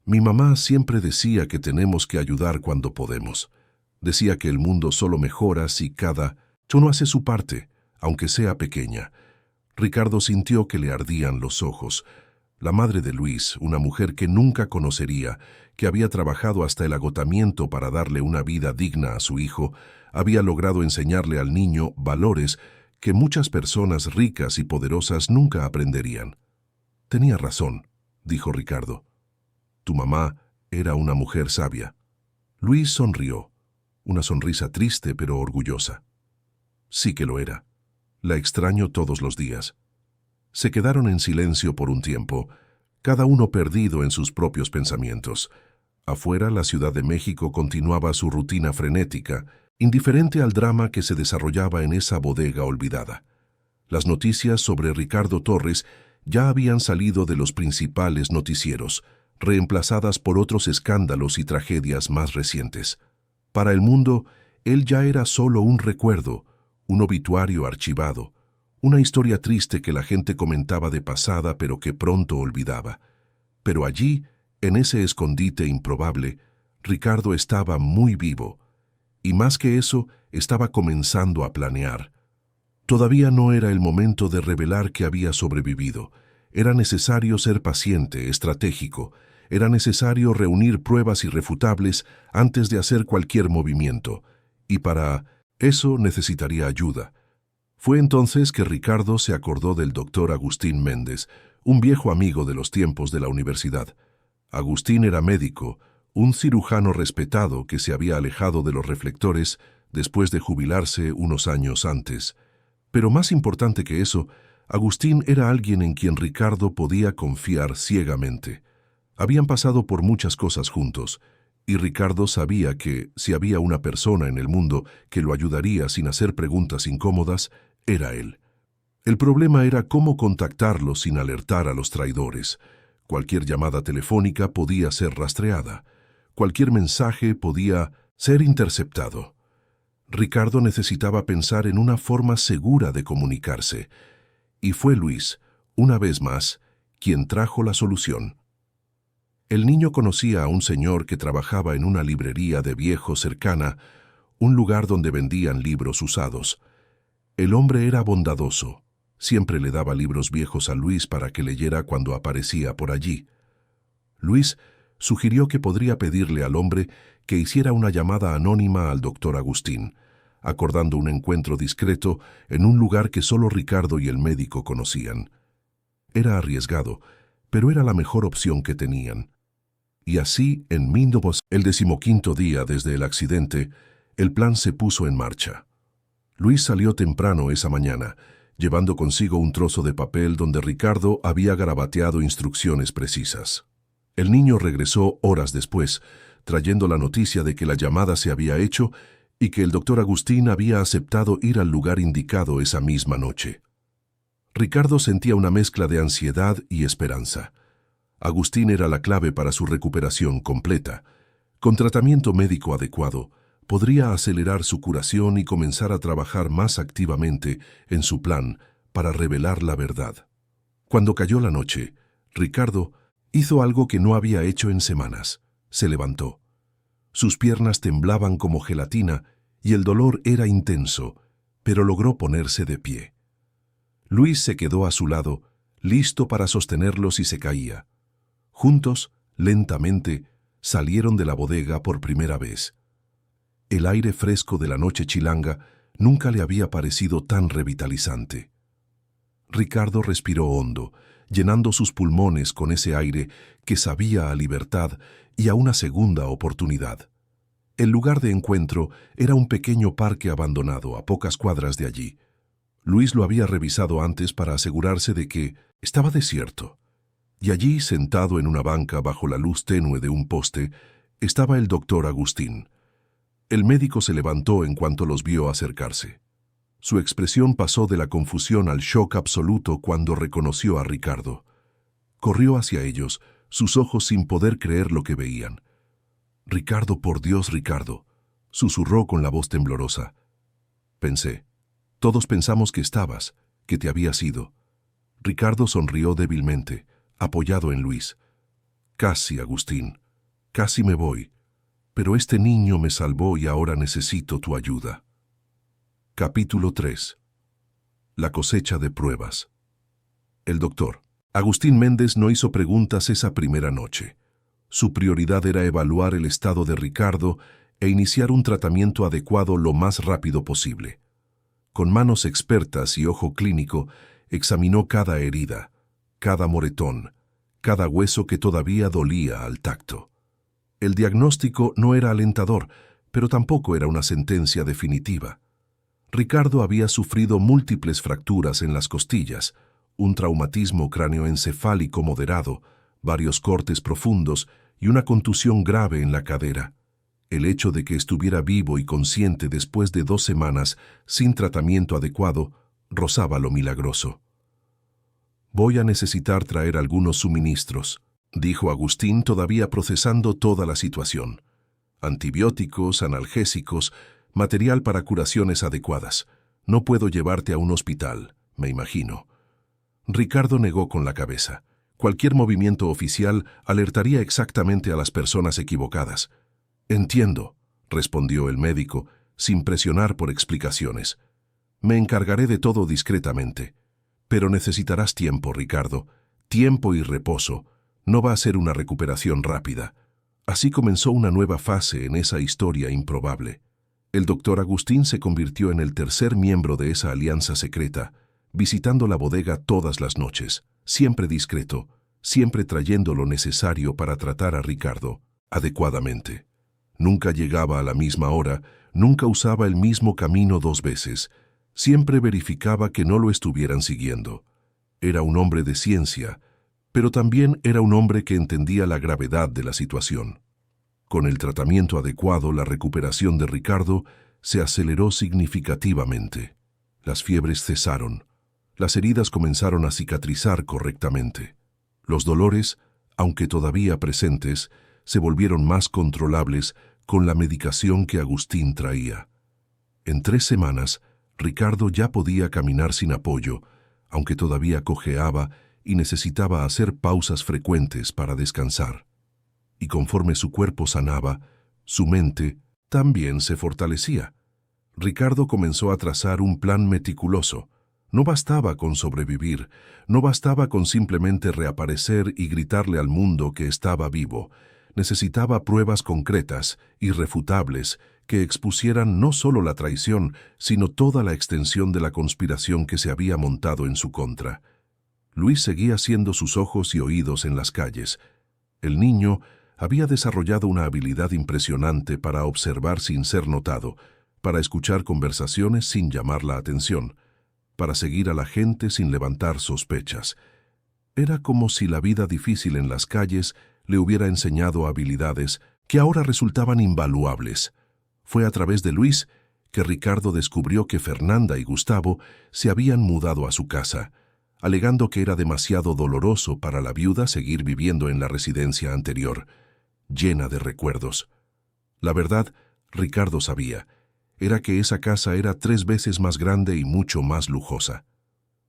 «Mi mamá siempre decía que tenemos que ayudar cuando podemos. Decía que el mundo solo mejora si cada uno hace su parte, aunque sea pequeña. Ricardo sintió que le ardían los ojos. La madre de Luis, una mujer que nunca conocería, que había trabajado hasta el agotamiento para darle una vida digna a su hijo, había logrado enseñarle al niño valores que muchas personas ricas y poderosas nunca aprenderían. «Tenía razón», dijo Ricardo. «Tu mamá era una mujer sabia». Luis sonrió, una sonrisa triste pero orgullosa. «Sí que lo era. La extraño todos los días». Se quedaron en silencio por un tiempo, cada uno perdido en sus propios pensamientos. Afuera, la Ciudad de México continuaba su rutina frenética, indiferente al drama que se desarrollaba en esa bodega olvidada. Las noticias sobre Ricardo Torres ya habían salido de los principales noticieros, reemplazadas por otros escándalos y tragedias más recientes. Para el mundo, él ya era solo un recuerdo, un obituario archivado, una historia triste que la gente comentaba de pasada pero que pronto olvidaba. Pero allí, en ese escondite improbable, Ricardo estaba muy vivo, y más que eso, estaba comenzando a planear. Todavía no era el momento de revelar que había sobrevivido. Era necesario ser paciente, estratégico. Era necesario reunir pruebas irrefutables antes de hacer cualquier movimiento. Y para eso necesitaría ayuda. Fue entonces que Ricardo se acordó del doctor Agustín Méndez, un viejo amigo de los tiempos de la universidad. Agustín era médico, un cirujano respetado que se había alejado de los reflectores después de jubilarse unos años antes. Pero más importante que eso, Agustín era alguien en quien Ricardo podía confiar ciegamente. Habían pasado por muchas cosas juntos, y Ricardo sabía que, si había una persona en el mundo que lo ayudaría sin hacer preguntas incómodas, era él. El problema era cómo contactarlo sin alertar a los traidores. Cualquier llamada telefónica podía ser rastreada. Cualquier mensaje podía ser interceptado. Ricardo necesitaba pensar en una forma segura de comunicarse. Y fue Luis, una vez más, quien trajo la solución. El niño conocía a un señor que trabajaba en una librería de viejos cercana, un lugar donde vendían libros usados. El hombre era bondadoso. Siempre le daba libros viejos a Luis para que leyera cuando aparecía por allí. Luis sugirió que podría pedirle al hombre que hiciera una llamada anónima al doctor Agustín, acordando un encuentro discreto en un lugar que solo Ricardo y el médico conocían. Era arriesgado, pero era la mejor opción que tenían. Y así, en 1900, el 15º día desde el accidente, el plan se puso en marcha. Luis salió temprano esa mañana, llevando consigo un trozo de papel donde Ricardo había garabateado instrucciones precisas. El niño regresó horas después, trayendo la noticia de que la llamada se había hecho y que el doctor Agustín había aceptado ir al lugar indicado esa misma noche. Ricardo sentía una mezcla de ansiedad y esperanza. Agustín era la clave para su recuperación completa. Con tratamiento médico adecuado, podría acelerar su curación y comenzar a trabajar más activamente en su plan para revelar la verdad. Cuando cayó la noche, Ricardo hizo algo que no había hecho en semanas. Se levantó. Sus piernas temblaban como gelatina y el dolor era intenso, pero logró ponerse de pie. Luis se quedó a su lado, listo para sostenerlo si se caía. Juntos, lentamente, salieron de la bodega por primera vez. El aire fresco de la noche chilanga nunca le había parecido tan revitalizante. Ricardo respiró hondo, llenando sus pulmones con ese aire que sabía a libertad y a una segunda oportunidad. El lugar de encuentro era un pequeño parque abandonado a pocas cuadras de allí. Luis lo había revisado antes para asegurarse de que estaba desierto. Y allí, sentado en una banca bajo la luz tenue de un poste, estaba el doctor Agustín. El médico se levantó en cuanto los vio acercarse. Su expresión pasó de la confusión al shock absoluto cuando reconoció a Ricardo. Corrió hacia ellos, sus ojos sin poder creer lo que veían. «Ricardo, por Dios, Ricardo», susurró con la voz temblorosa. «Pensé. Todos pensamos que estabas, que te habías ido». Ricardo sonrió débilmente, apoyado en Luis. «Casi, Agustín. Casi me voy. Pero este niño me salvó y ahora necesito tu ayuda». Capítulo 3. La cosecha de pruebas. El doctor Agustín Méndez no hizo preguntas esa primera noche. Su prioridad era evaluar el estado de Ricardo e iniciar un tratamiento adecuado lo más rápido posible. Con manos expertas y ojo clínico, examinó cada herida, cada moretón, cada hueso que todavía dolía al tacto. El diagnóstico no era alentador, pero tampoco era una sentencia definitiva. Ricardo había sufrido múltiples fracturas en las costillas, un traumatismo cráneoencefálico moderado, varios cortes profundos y una contusión grave en la cadera. El hecho de que estuviera vivo y consciente después de 2 semanas sin tratamiento adecuado rozaba lo milagroso. «Voy a necesitar traer algunos suministros», dijo Agustín, todavía procesando toda la situación. «Antibióticos, analgésicos, material para curaciones adecuadas. No puedo llevarte a un hospital, me imagino». Ricardo negó con la cabeza. Cualquier movimiento oficial alertaría exactamente a las personas equivocadas. «Entiendo», respondió el médico, sin presionar por explicaciones. «Me encargaré de todo discretamente. Pero necesitarás tiempo, Ricardo. Tiempo y reposo. No va a ser una recuperación rápida». Así comenzó una nueva fase en esa historia improbable. El doctor Agustín se convirtió en el tercer miembro de esa alianza secreta, visitando la bodega todas las noches, siempre discreto, siempre trayendo lo necesario para tratar a Ricardo adecuadamente. Nunca llegaba a la misma hora, nunca usaba el mismo camino 2 veces, siempre verificaba que no lo estuvieran siguiendo. Era un hombre de ciencia, pero también era un hombre que entendía la gravedad de la situación. Con el tratamiento adecuado, la recuperación de Ricardo se aceleró significativamente. Las fiebres cesaron. Las heridas comenzaron a cicatrizar correctamente. Los dolores, aunque todavía presentes, se volvieron más controlables con la medicación que Agustín traía. En 3 semanas, Ricardo ya podía caminar sin apoyo, aunque todavía cojeaba y necesitaba hacer pausas frecuentes para descansar. Y conforme su cuerpo sanaba, su mente también se fortalecía. Ricardo comenzó a trazar un plan meticuloso. No bastaba con sobrevivir, no bastaba con simplemente reaparecer y gritarle al mundo que estaba vivo. Necesitaba pruebas concretas, irrefutables, que expusieran no solo la traición, sino toda la extensión de la conspiración que se había montado en su contra. Luis seguía siendo sus ojos y oídos en las calles. El niño había desarrollado una habilidad impresionante para observar sin ser notado, para escuchar conversaciones sin llamar la atención, para seguir a la gente sin levantar sospechas. Era como si la vida difícil en las calles le hubiera enseñado habilidades que ahora resultaban invaluables. Fue a través de Luis que Ricardo descubrió que Fernanda y Gustavo se habían mudado a su casa, alegando que era demasiado doloroso para la viuda seguir viviendo en la residencia anterior, llena de recuerdos. La verdad, Ricardo sabía, era que esa casa era 3 veces más grande y mucho más lujosa.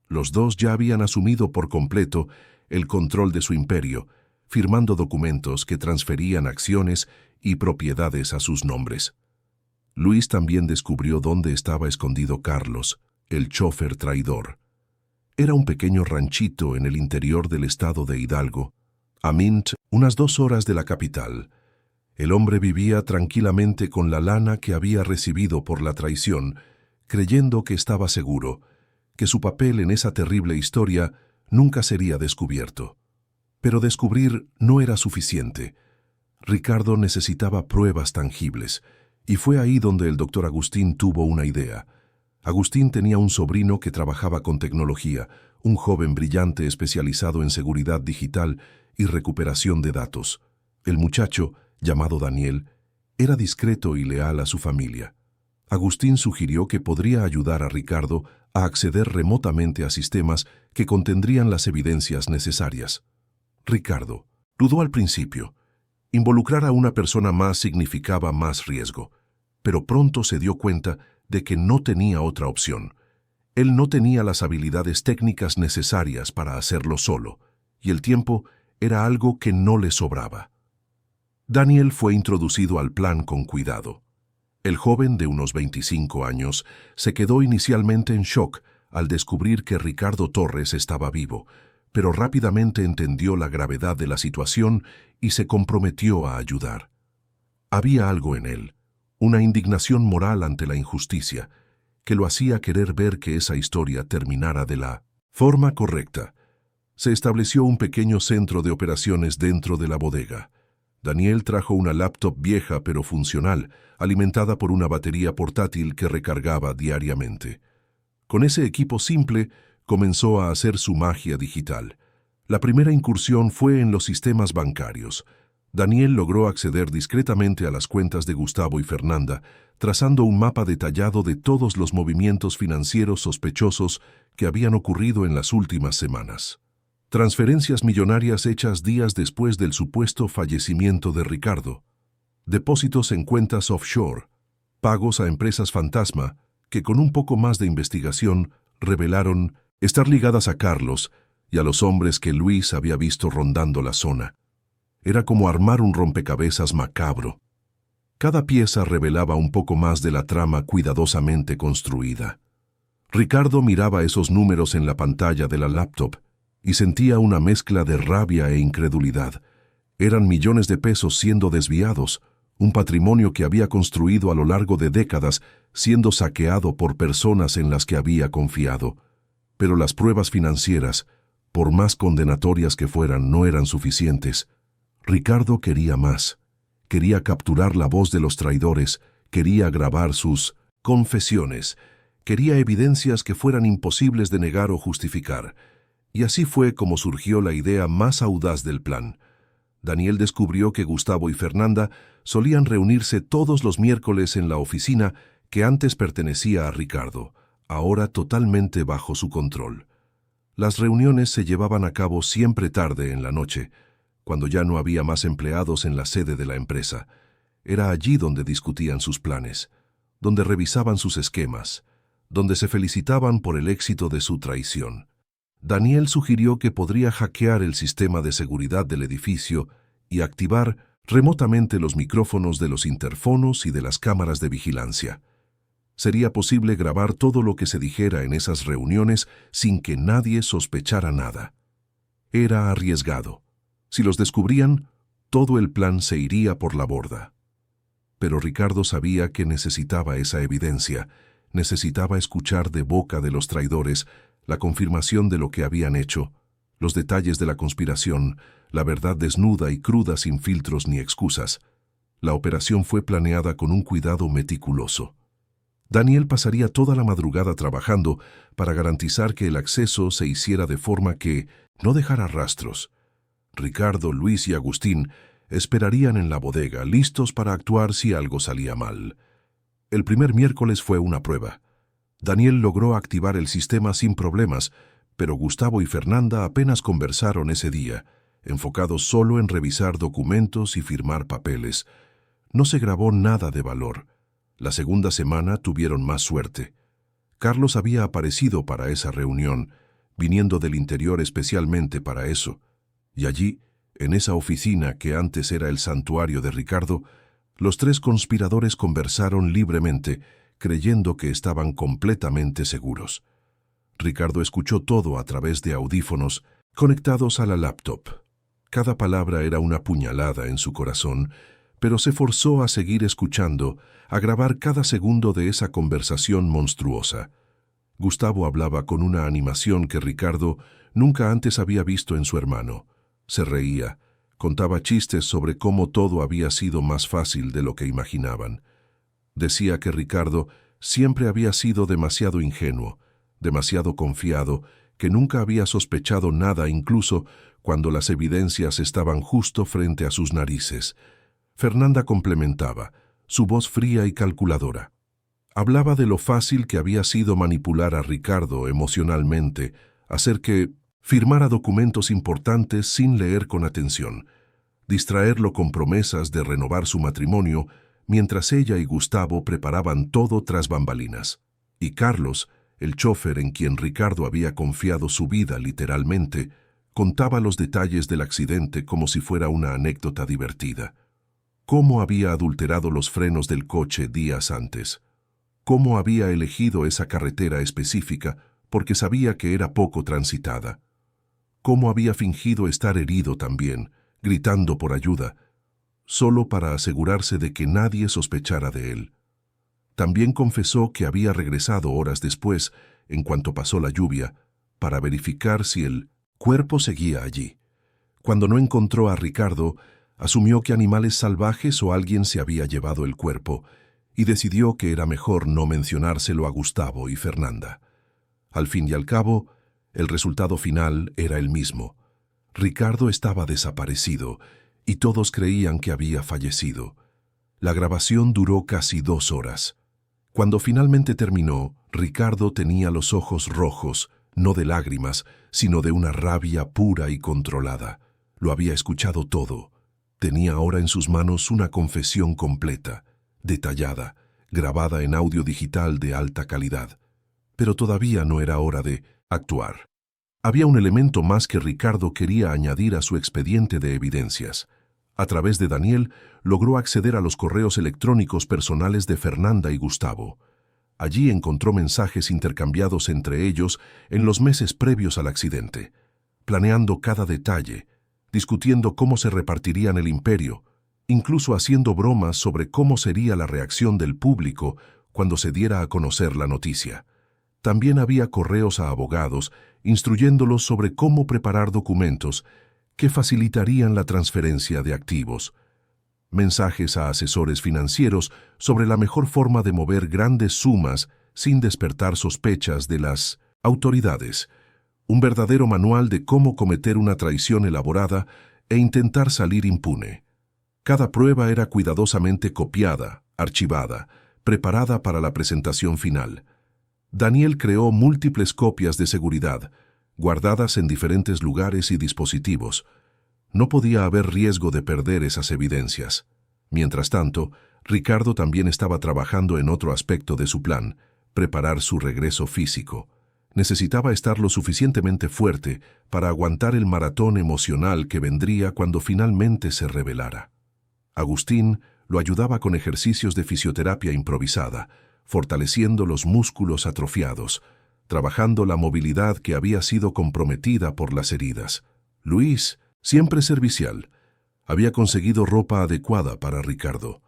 Los dos ya habían asumido por completo el control de su imperio, firmando documentos que transferían acciones y propiedades a sus nombres. Luis también descubrió dónde estaba escondido Carlos, el chófer traidor. Era un pequeño ranchito en el interior del estado de Hidalgo, a Mint, unas 2 horas de la capital. El hombre vivía tranquilamente con la lana que había recibido por la traición, creyendo que estaba seguro, que su papel en esa terrible historia nunca sería descubierto. Pero descubrir no era suficiente. Ricardo necesitaba pruebas tangibles, y fue ahí donde el doctor Agustín tuvo una idea. Agustín tenía un sobrino que trabajaba con tecnología, un joven brillante especializado en seguridad digital y recuperación de datos. El muchacho, llamado Daniel, era discreto y leal a su familia. Agustín sugirió que podría ayudar a Ricardo a acceder remotamente a sistemas que contendrían las evidencias necesarias. Ricardo dudó al principio. Involucrar a una persona más significaba más riesgo, pero pronto se dio cuenta de que no tenía otra opción. Él no tenía las habilidades técnicas necesarias para hacerlo solo, y el tiempo era algo que no le sobraba. Daniel fue introducido al plan con cuidado. El joven de unos 25 años se quedó inicialmente en shock al descubrir que Ricardo Torres estaba vivo, pero rápidamente entendió la gravedad de la situación y se comprometió a ayudar. Había algo en él, una indignación moral ante la injusticia, que lo hacía querer ver que esa historia terminara de la forma correcta. Se estableció un pequeño centro de operaciones dentro de la bodega. Daniel trajo una laptop vieja pero funcional, alimentada por una batería portátil que recargaba diariamente. Con ese equipo simple, comenzó a hacer su magia digital. La primera incursión fue en los sistemas bancarios. Daniel logró acceder discretamente a las cuentas de Gustavo y Fernanda, trazando un mapa detallado de todos los movimientos financieros sospechosos que habían ocurrido en las últimas semanas. Transferencias millonarias hechas días después del supuesto fallecimiento de Ricardo. Depósitos en cuentas offshore. Pagos a empresas fantasma que con un poco más de investigación revelaron estar ligadas a Carlos y a los hombres que Luis había visto rondando la zona. Era como armar un rompecabezas macabro. Cada pieza revelaba un poco más de la trama cuidadosamente construida. Ricardo miraba esos números en la pantalla de la laptop y sentía una mezcla de rabia e incredulidad. Eran millones de pesos siendo desviados, un patrimonio que había construido a lo largo de décadas siendo saqueado por personas en las que había confiado. Pero las pruebas financieras, por más condenatorias que fueran, no eran suficientes. Ricardo quería más. Quería capturar la voz de los traidores, quería grabar sus confesiones, quería evidencias que fueran imposibles de negar o justificar. Y así fue como surgió la idea más audaz del plan. Daniel descubrió que Gustavo y Fernanda solían reunirse todos los miércoles en la oficina que antes pertenecía a Ricardo, ahora totalmente bajo su control. Las reuniones se llevaban a cabo siempre tarde en la noche, cuando ya no había más empleados en la sede de la empresa. Era allí donde discutían sus planes, donde revisaban sus esquemas, donde se felicitaban por el éxito de su traición. Daniel sugirió que podría hackear el sistema de seguridad del edificio y activar remotamente los micrófonos de los interfonos y de las cámaras de vigilancia. Sería posible grabar todo lo que se dijera en esas reuniones sin que nadie sospechara nada. Era arriesgado. Si los descubrían, todo el plan se iría por la borda. Pero Ricardo sabía que necesitaba esa evidencia, necesitaba escuchar de boca de los traidores la confirmación de lo que habían hecho, los detalles de la conspiración, la verdad desnuda y cruda sin filtros ni excusas. La operación fue planeada con un cuidado meticuloso. Daniel pasaría toda la madrugada trabajando para garantizar que el acceso se hiciera de forma que no dejara rastros. Ricardo, Luis y Agustín esperarían en la bodega, listos para actuar si algo salía mal. El primer miércoles fue una prueba. Daniel logró activar el sistema sin problemas, pero Gustavo y Fernanda apenas conversaron ese día, enfocados solo en revisar documentos y firmar papeles. No se grabó nada de valor. La segunda semana tuvieron más suerte. Carlos había aparecido para esa reunión, viniendo del interior especialmente para eso. Y allí, en esa oficina que antes era el santuario de Ricardo, los tres conspiradores conversaron libremente, creyendo que estaban completamente seguros. Ricardo escuchó todo a través de audífonos conectados a la laptop. Cada palabra era una puñalada en su corazón, pero se forzó a seguir escuchando, a grabar cada segundo de esa conversación monstruosa. Gustavo hablaba con una animación que Ricardo nunca antes había visto en su hermano. Se reía, contaba chistes sobre cómo todo había sido más fácil de lo que imaginaban. Decía que Ricardo siempre había sido demasiado ingenuo, demasiado confiado, que nunca había sospechado nada incluso cuando las evidencias estaban justo frente a sus narices. Fernanda complementaba, su voz fría y calculadora. Hablaba de lo fácil que había sido manipular a Ricardo emocionalmente, hacer que firmara documentos importantes sin leer con atención, distraerlo con promesas de renovar su matrimonio, mientras ella y Gustavo preparaban todo tras bambalinas. Y Carlos, el chofer en quien Ricardo había confiado su vida literalmente, contaba los detalles del accidente como si fuera una anécdota divertida. Cómo había adulterado los frenos del coche días antes. Cómo había elegido esa carretera específica porque sabía que era poco transitada. Cómo había fingido estar herido también, gritando por ayuda, solo para asegurarse de que nadie sospechara de él. También confesó que había regresado horas después, en cuanto pasó la lluvia, para verificar si el cuerpo seguía allí. Cuando no encontró a Ricardo, asumió que animales salvajes o alguien se había llevado el cuerpo, y decidió que era mejor no mencionárselo a Gustavo y Fernanda. Al fin y al cabo, el resultado final era el mismo. Ricardo estaba desaparecido, y todos creían que había fallecido. La grabación duró casi 2 horas. Cuando finalmente terminó, Ricardo tenía los ojos rojos, no de lágrimas, sino de una rabia pura y controlada. Lo había escuchado todo. Tenía ahora en sus manos una confesión completa, detallada, grabada en audio digital de alta calidad. Pero todavía no era hora de actuar. Había un elemento más que Ricardo quería añadir a su expediente de evidencias. A través de Daniel, logró acceder a los correos electrónicos personales de Fernanda y Gustavo. Allí encontró mensajes intercambiados entre ellos en los meses previos al accidente, planeando cada detalle, discutiendo cómo se repartirían el imperio, incluso haciendo bromas sobre cómo sería la reacción del público cuando se diera a conocer la noticia. También había correos a abogados instruyéndolos sobre cómo preparar documentos que facilitarían la transferencia de activos, mensajes a asesores financieros sobre la mejor forma de mover grandes sumas sin despertar sospechas de las autoridades, un verdadero manual de cómo cometer una traición elaborada e intentar salir impune. Cada prueba era cuidadosamente copiada, archivada, preparada para la presentación final. Daniel creó múltiples copias de seguridad, guardadas en diferentes lugares y dispositivos. No podía haber riesgo de perder esas evidencias. Mientras tanto, Ricardo también estaba trabajando en otro aspecto de su plan, preparar su regreso físico. Necesitaba estar lo suficientemente fuerte para aguantar el maratón emocional que vendría cuando finalmente se revelara. Agustín lo ayudaba con ejercicios de fisioterapia improvisada, fortaleciendo los músculos atrofiados, trabajando la movilidad que había sido comprometida por las heridas. Luis, siempre servicial, había conseguido ropa adecuada para Ricardo.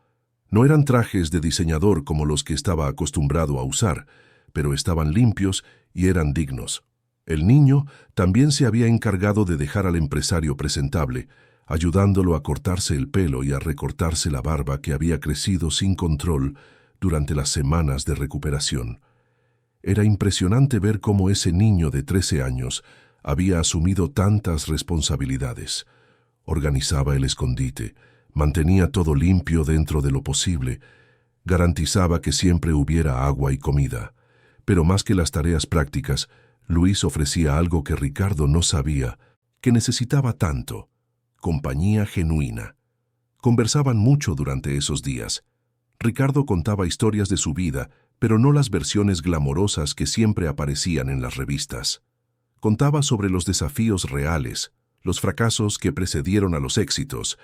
No eran trajes de diseñador como los que estaba acostumbrado a usar, pero estaban limpios y eran dignos. El niño también se había encargado de dejar al empresario presentable, ayudándolo a cortarse el pelo y a recortarse la barba que había crecido sin control durante las semanas de recuperación. Era impresionante ver cómo ese niño de 13 años había asumido tantas responsabilidades. Organizaba el escondite, mantenía todo limpio dentro de lo posible, garantizaba que siempre hubiera agua y comida. Pero más que las tareas prácticas, Luis ofrecía algo que Ricardo no sabía, que necesitaba tanto: compañía genuina. Conversaban mucho durante esos días. Ricardo contaba historias de su vida, pero no las versiones glamorosas que siempre aparecían en las revistas. Contaba sobre los desafíos reales, los fracasos que precedieron a los éxitos,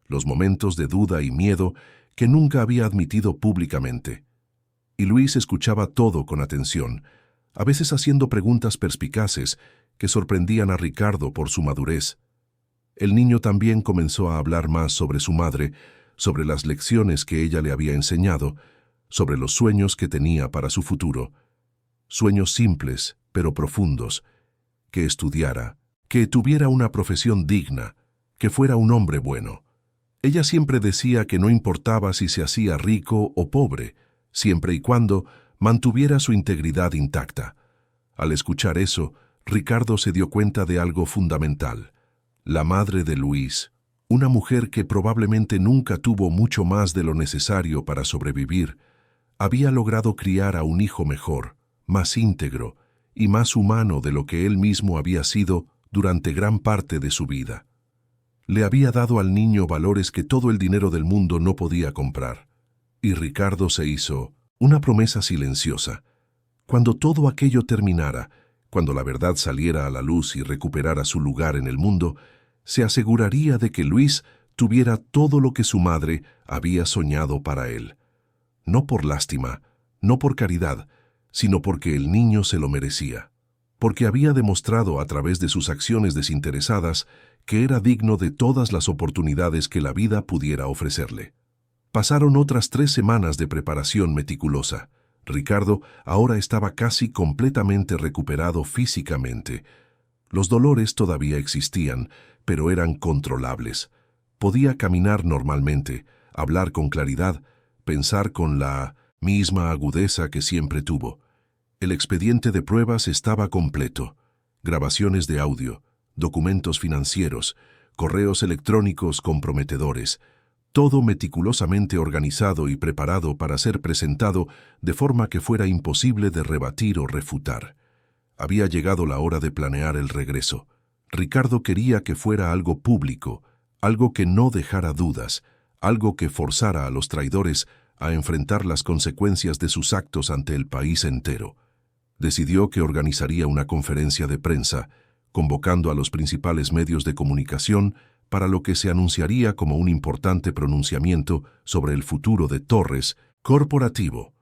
los momentos de duda y miedo que nunca había admitido públicamente. Y Luis escuchaba todo con atención, a veces haciendo preguntas perspicaces que sorprendían a Ricardo por su madurez. El niño también comenzó a hablar más sobre su madre, sobre las lecciones que ella le había enseñado, sobre los sueños que tenía para su futuro. Sueños simples, pero profundos: que estudiara, que tuviera una profesión digna, que fuera un hombre bueno. Ella siempre decía que no importaba si se hacía rico o pobre, siempre y cuando mantuviera su integridad intacta. Al escuchar eso, Ricardo se dio cuenta de algo fundamental. La madre de Luis, una mujer que probablemente nunca tuvo mucho más de lo necesario para sobrevivir, había logrado criar a un hijo mejor, más íntegro y más humano de lo que él mismo había sido durante gran parte de su vida. Le había dado al niño valores que todo el dinero del mundo no podía comprar. Y Ricardo se hizo una promesa silenciosa. Cuando todo aquello terminara, cuando la verdad saliera a la luz y recuperara su lugar en el mundo, se aseguraría de que Luis tuviera todo lo que su madre había soñado para él. No por lástima, no por caridad, sino porque el niño se lo merecía. porque había demostrado a través de sus acciones desinteresadas que era digno de todas las oportunidades que la vida pudiera ofrecerle. Pasaron otras 3 semanas de preparación meticulosa. Ricardo ahora estaba casi completamente recuperado físicamente. Los dolores todavía existían, pero eran controlables. Podía caminar normalmente, hablar con claridad, pensar con la misma agudeza que siempre tuvo. El expediente de pruebas estaba completo. Grabaciones de audio, documentos financieros, correos electrónicos comprometedores, todo meticulosamente organizado y preparado para ser presentado de forma que fuera imposible de rebatir o refutar. Había llegado la hora de planear el regreso. Ricardo quería que fuera algo público, algo que no dejara dudas, algo que forzara a los traidores a enfrentar las consecuencias de sus actos ante el país entero. Decidió que organizaría una conferencia de prensa, convocando a los principales medios de comunicación para lo que se anunciaría como un importante pronunciamiento sobre el futuro de Torres corporativo.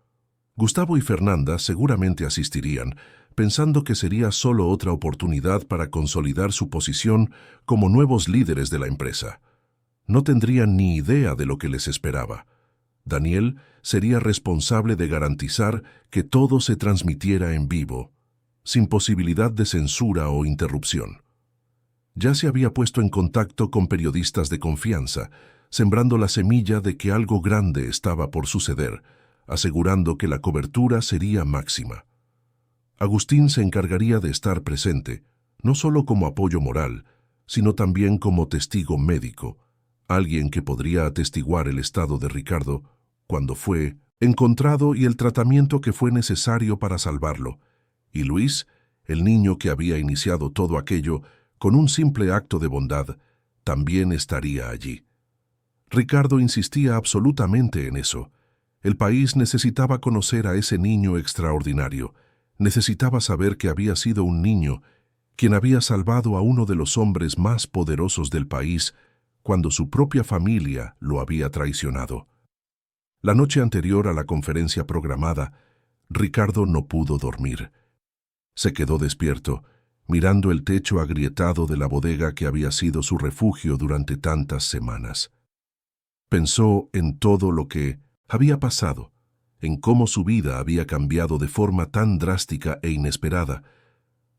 Gustavo y Fernanda seguramente asistirían, pensando que sería solo otra oportunidad para consolidar su posición como nuevos líderes de la empresa. No tendrían ni idea de lo que les esperaba. Daniel sería responsable de garantizar que todo se transmitiera en vivo, sin posibilidad de censura o interrupción. Ya se había puesto en contacto con periodistas de confianza, sembrando la semilla de que algo grande estaba por suceder, asegurando que la cobertura sería máxima. Agustín se encargaría de estar presente, no solo como apoyo moral, sino también como testigo médico, alguien que podría atestiguar el estado de Ricardo cuando fue encontrado y el tratamiento que fue necesario para salvarlo. Y Luis, el niño que había iniciado todo aquello con un simple acto de bondad, también estaría allí. Ricardo insistía absolutamente en eso. El país necesitaba conocer a ese niño extraordinario. Necesitaba saber que había sido un niño quien había salvado a uno de los hombres más poderosos del país cuando su propia familia lo había traicionado. La noche anterior a la conferencia programada, Ricardo no pudo dormir. Se quedó despierto, mirando el techo agrietado de la bodega que había sido su refugio durante tantas semanas. Pensó en todo lo que había pasado, en cómo su vida había cambiado de forma tan drástica e inesperada.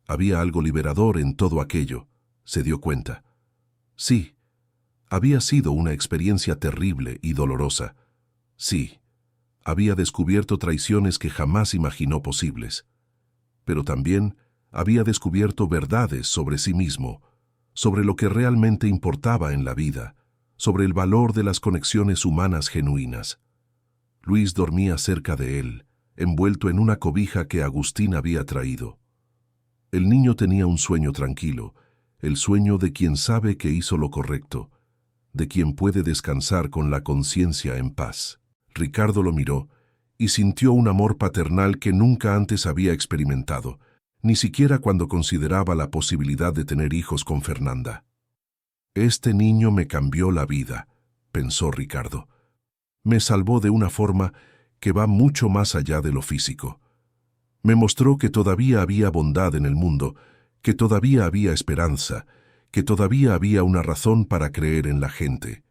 Había algo liberador en todo aquello, se dio cuenta. Sí, había sido una experiencia terrible y dolorosa. Sí, había descubierto traiciones que jamás imaginó posibles. Pero también había descubierto verdades sobre sí mismo, sobre lo que realmente importaba en la vida, sobre el valor de las conexiones humanas genuinas. Luis dormía cerca de él, envuelto en una cobija que Agustín había traído. El niño tenía un sueño tranquilo, el sueño de quien sabe que hizo lo correcto, de quien puede descansar con la conciencia en paz. Ricardo lo miró y sintió un amor paternal que nunca antes había experimentado, ni siquiera cuando consideraba la posibilidad de tener hijos con Fernanda. Este niño me cambió la vida, pensó Ricardo. Me salvó de una forma que va mucho más allá de lo físico. Me mostró que todavía había bondad en el mundo, que todavía había esperanza, que todavía había una razón para creer en la gente.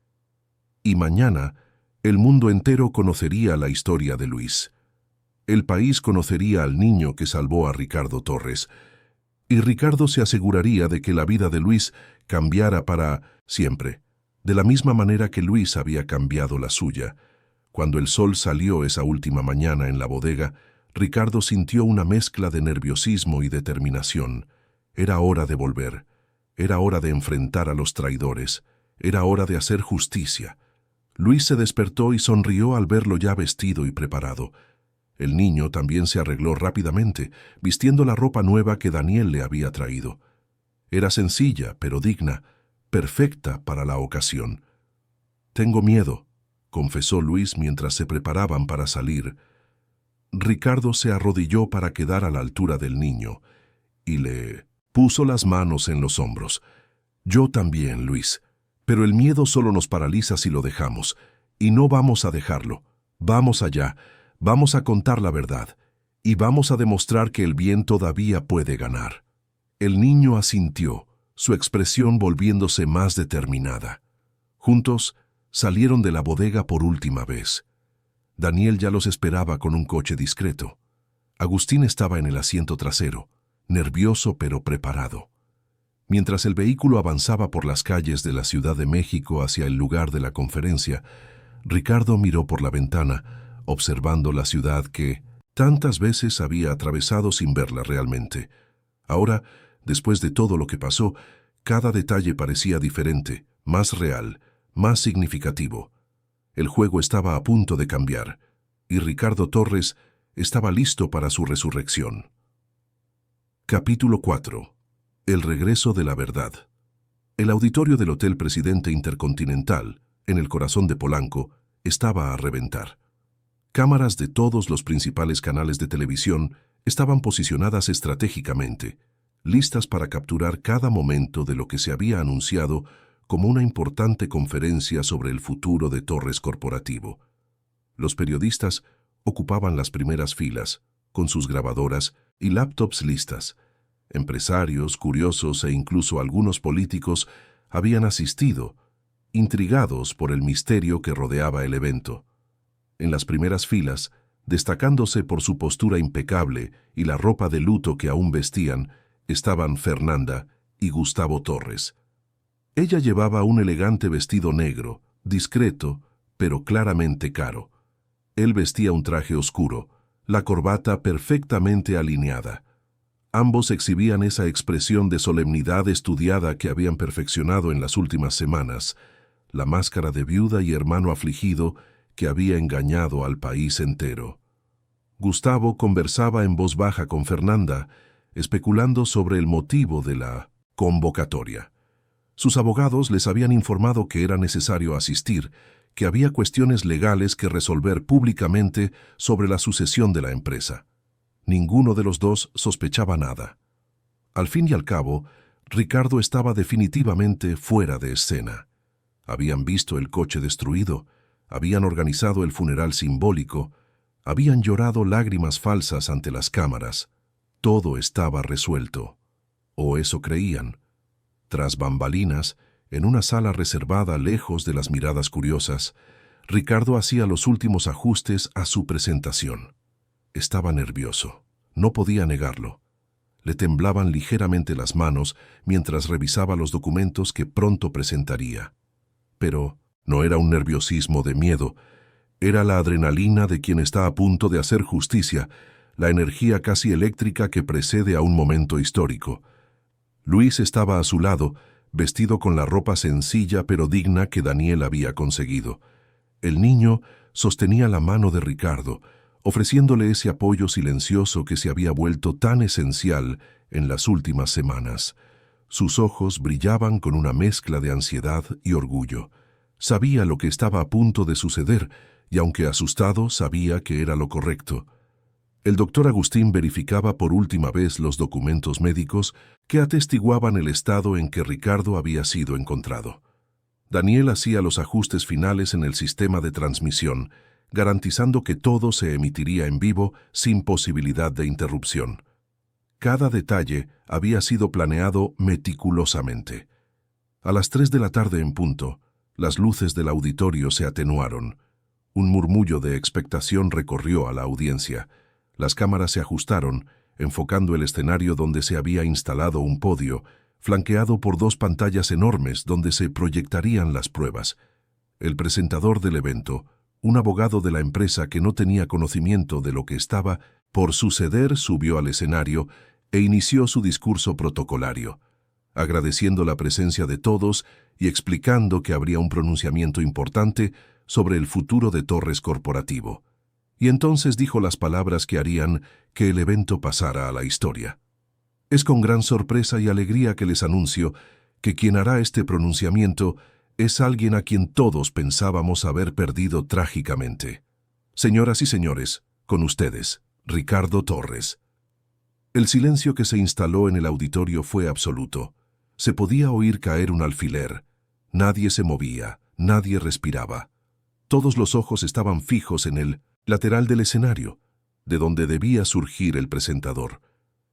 Y mañana, el mundo entero conocería la historia de Luis. El país conocería al niño que salvó a Ricardo Torres, y Ricardo se aseguraría de que la vida de Luis cambiara para siempre, de la misma manera que Luis había cambiado la suya. Cuando el sol salió esa última mañana en la bodega, Ricardo sintió una mezcla de nerviosismo y determinación. Era hora de volver, era hora de enfrentar a los traidores, era hora de hacer justicia. Luis se despertó y sonrió al verlo ya vestido y preparado. El niño también se arregló rápidamente, vistiendo la ropa nueva que Daniel le había traído. Era sencilla, pero digna, perfecta para la ocasión. «Tengo miedo», confesó Luis mientras se preparaban para salir. Ricardo se arrodilló para quedar a la altura del niño y le puso las manos en los hombros. «Yo también, Luis, pero el miedo solo nos paraliza si lo dejamos, y no vamos a dejarlo. Vamos allá, vamos a contar la verdad, y vamos a demostrar que el bien todavía puede ganar. El niño asintió, su expresión volviéndose más determinada. Juntos salieron de la bodega por última vez. Daniel ya los esperaba con un coche discreto. Agustín estaba en el asiento trasero, nervioso pero preparado. Mientras el vehículo avanzaba por las calles de la Ciudad de México hacia el lugar de la conferencia, Ricardo miró por la ventana, observando la ciudad que tantas veces había atravesado sin verla realmente. Ahora, después de todo lo que pasó, cada detalle parecía diferente, más real, más significativo. El juego estaba a punto de cambiar, y Ricardo Torres estaba listo para su resurrección. Capítulo 4. El regreso de la verdad. El auditorio del Hotel Presidente Intercontinental, en el corazón de Polanco, estaba a reventar. Cámaras de todos los principales canales de televisión estaban posicionadas estratégicamente, listas para capturar cada momento de lo que se había anunciado como una importante conferencia sobre el futuro de Torres Corporativo. Los periodistas ocupaban las primeras filas, con sus grabadoras y laptops listas. Empresarios, curiosos e incluso algunos políticos habían asistido, intrigados por el misterio que rodeaba el evento. En las primeras filas, destacándose por su postura impecable y la ropa de luto que aún vestían, estaban Fernanda y Gustavo Torres. Ella llevaba un elegante vestido negro, discreto, pero claramente caro. Él vestía un traje oscuro, la corbata perfectamente alineada. Ambos exhibían esa expresión de solemnidad estudiada que habían perfeccionado en las últimas semanas, la máscara de viuda y hermano afligido que había engañado al país entero. Gustavo conversaba en voz baja con Fernanda, especulando sobre el motivo de la convocatoria. Sus abogados les habían informado que era necesario asistir, que había cuestiones legales que resolver públicamente sobre la sucesión de la empresa. Ninguno de los dos sospechaba nada. Al fin y al cabo, Ricardo estaba definitivamente fuera de escena. Habían visto el coche destruido, habían organizado el funeral simbólico, habían llorado lágrimas falsas ante las cámaras. Todo estaba resuelto. O eso creían. Tras bambalinas, en una sala reservada lejos de las miradas curiosas, Ricardo hacía los últimos ajustes a su presentación. Estaba nervioso. No podía negarlo. Le temblaban ligeramente las manos mientras revisaba los documentos que pronto presentaría. Pero no era un nerviosismo de miedo. Era la adrenalina de quien está a punto de hacer justicia, la energía casi eléctrica que precede a un momento histórico. Luis estaba a su lado, vestido con la ropa sencilla pero digna que Daniel había conseguido. El niño sostenía la mano de Ricardo, ofreciéndole ese apoyo silencioso que se había vuelto tan esencial en las últimas semanas. Sus ojos brillaban con una mezcla de ansiedad y orgullo. Sabía lo que estaba a punto de suceder y, aunque asustado, sabía que era lo correcto. El doctor Agustín verificaba por última vez los documentos médicos que atestiguaban el estado en que Ricardo había sido encontrado. Daniel hacía los ajustes finales en el sistema de transmisión, garantizando que todo se emitiría en vivo sin posibilidad de interrupción. Cada detalle había sido planeado meticulosamente. A las 3 de la tarde en punto, las luces del auditorio se atenuaron. Un murmullo de expectación recorrió a la audiencia. Las cámaras se ajustaron, enfocando el escenario donde se había instalado un podio, flanqueado por 2 pantallas enormes donde se proyectarían las pruebas. El presentador del evento, un abogado de la empresa que no tenía conocimiento de lo que estaba por suceder, subió al escenario e inició su discurso protocolario, agradeciendo la presencia de todos y explicando que habría un pronunciamiento importante sobre el futuro de Torres Corporativo. Y entonces dijo las palabras que harían que el evento pasara a la historia. Es con gran sorpresa y alegría que les anuncio que quien hará este pronunciamiento es alguien a quien todos pensábamos haber perdido trágicamente. Señoras y señores, con ustedes, Ricardo Torres. El silencio que se instaló en el auditorio fue absoluto. Se podía oír caer un alfiler. Nadie se movía, nadie respiraba. Todos los ojos estaban fijos en el lateral del escenario. de donde debía surgir el presentador.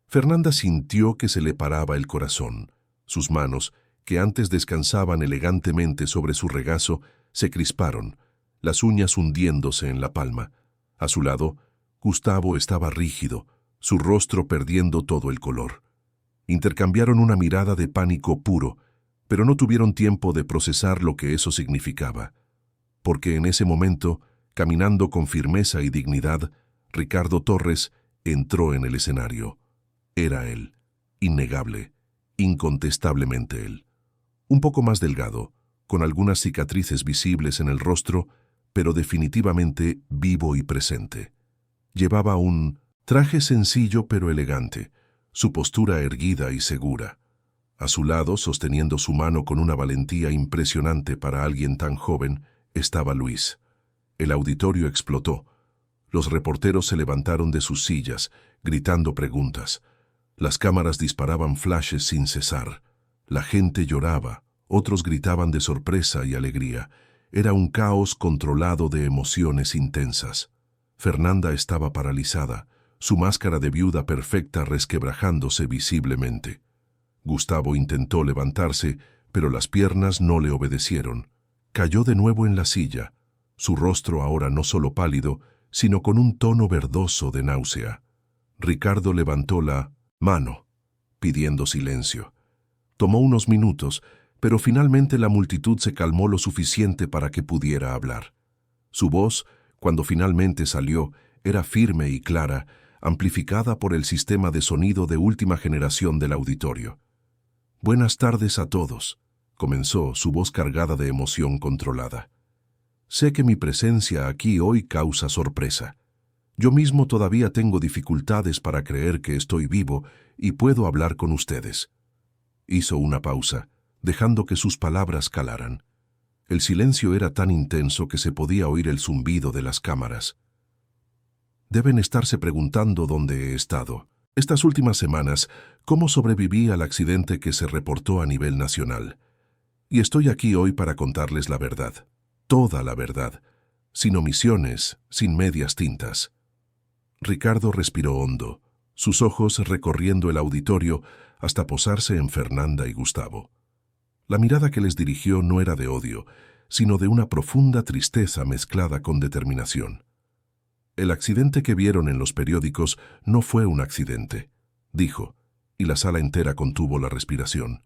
Fernanda sintió que se le paraba el corazón. Sus manos, que antes descansaban elegantemente sobre su regazo, se crisparon, las uñas hundiéndose en la palma. A su lado, Gustavo estaba rígido, su rostro perdiendo todo el color. Intercambiaron una mirada de pánico puro, pero no tuvieron tiempo de procesar lo que eso significaba. Porque en ese momento, caminando con firmeza y dignidad, Ricardo Torres entró en el escenario. Era él, innegable, incontestablemente él. Un poco más delgado, con algunas cicatrices visibles en el rostro, pero definitivamente vivo y presente. Llevaba un traje sencillo pero elegante, su postura erguida y segura. A su lado, sosteniendo su mano con una valentía impresionante para alguien tan joven, estaba Luis. El auditorio explotó. Los reporteros se levantaron de sus sillas, gritando preguntas. Las cámaras disparaban flashes sin cesar. La gente lloraba, otros gritaban de sorpresa y alegría. Era un caos controlado de emociones intensas. Fernanda estaba paralizada, su máscara de viuda perfecta resquebrajándose visiblemente. Gustavo intentó levantarse, pero las piernas no le obedecieron. Cayó de nuevo en la silla, su rostro ahora no solo pálido, sino con un tono verdoso de náusea. Ricardo levantó la mano, pidiendo silencio. Tomó unos minutos, pero finalmente la multitud se calmó lo suficiente para que pudiera hablar. Su voz, cuando finalmente salió, era firme y clara, amplificada por el sistema de sonido de última generación del auditorio. «Buenas tardes a todos», comenzó, su voz cargada de emoción controlada. «Sé que mi presencia aquí hoy causa sorpresa. Yo mismo todavía tengo dificultades para creer que estoy vivo y puedo hablar con ustedes». Hizo una pausa, dejando que sus palabras calaran. El silencio era tan intenso que se podía oír el zumbido de las cámaras. Deben estarse preguntando dónde he estado. Estas últimas semanas, cómo sobreviví al accidente que se reportó a nivel nacional. Y estoy aquí hoy para contarles la verdad. Toda la verdad. Sin omisiones, sin medias tintas. Ricardo respiró hondo, sus ojos recorriendo el auditorio hasta posarse en Fernanda y Gustavo. La mirada que les dirigió no era de odio, sino de una profunda tristeza mezclada con determinación. «El accidente que vieron en los periódicos no fue un accidente», dijo, y la sala entera contuvo la respiración.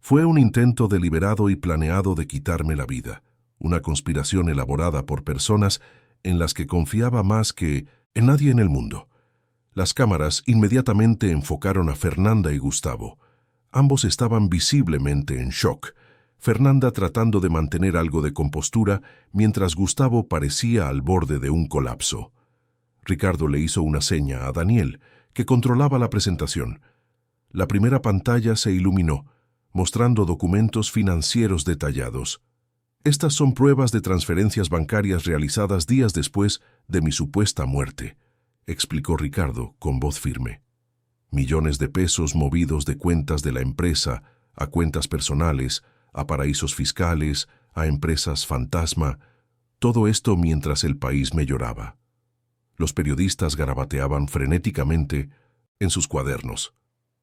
«Fue un intento deliberado y planeado de quitarme la vida, una conspiración elaborada por personas en las que confiaba más que en nadie en el mundo». Las cámaras inmediatamente enfocaron a Fernanda y Gustavo. Ambos estaban visiblemente en shock, Fernanda tratando de mantener algo de compostura, mientras Gustavo parecía al borde de un colapso. Ricardo le hizo una seña a Daniel, que controlaba la presentación. La primera pantalla se iluminó, mostrando documentos financieros detallados. «Estas son pruebas de transferencias bancarias realizadas días después de mi supuesta muerte», explicó Ricardo con voz firme. «Millones de pesos movidos de cuentas de la empresa a cuentas personales, a paraísos fiscales, a empresas fantasma, todo esto mientras el país me lloraba». Los periodistas garabateaban frenéticamente en sus cuadernos.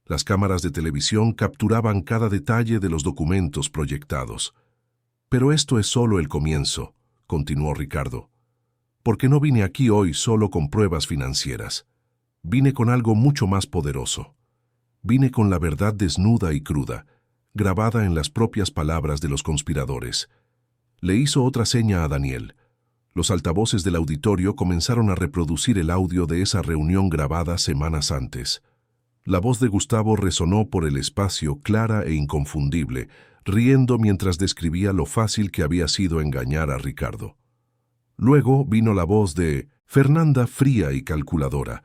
Las cámaras de televisión capturaban cada detalle de los documentos proyectados. «Pero esto es solo el comienzo», continuó Ricardo. «Porque no vine aquí hoy solo con pruebas financieras. Vine con algo mucho más poderoso. Vine con la verdad desnuda y cruda, grabada en las propias palabras de los conspiradores». Le hizo otra seña a Daniel. Los altavoces del auditorio comenzaron a reproducir el audio de esa reunión grabada semanas antes. La voz de Gustavo resonó por el espacio clara e inconfundible, riendo mientras describía lo fácil que había sido engañar a Ricardo. Luego vino la voz de Fernanda, fría y calculadora,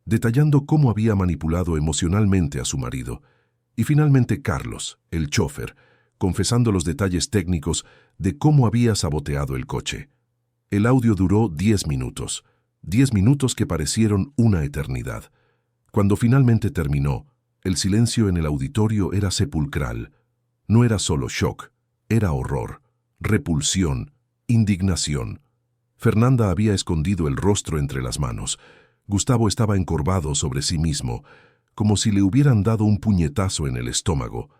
detallando cómo había manipulado emocionalmente a su marido. Y finalmente Carlos, el chófer, confesando los detalles técnicos de cómo había saboteado el coche. El audio duró 10 minutos, 10 minutos que parecieron una eternidad. Cuando finalmente terminó, el silencio en el auditorio era sepulcral. No era solo shock, era horror, repulsión, indignación. Fernanda había escondido el rostro entre las manos. Gustavo estaba encorvado sobre sí mismo, como si le hubieran dado un puñetazo en el estómago.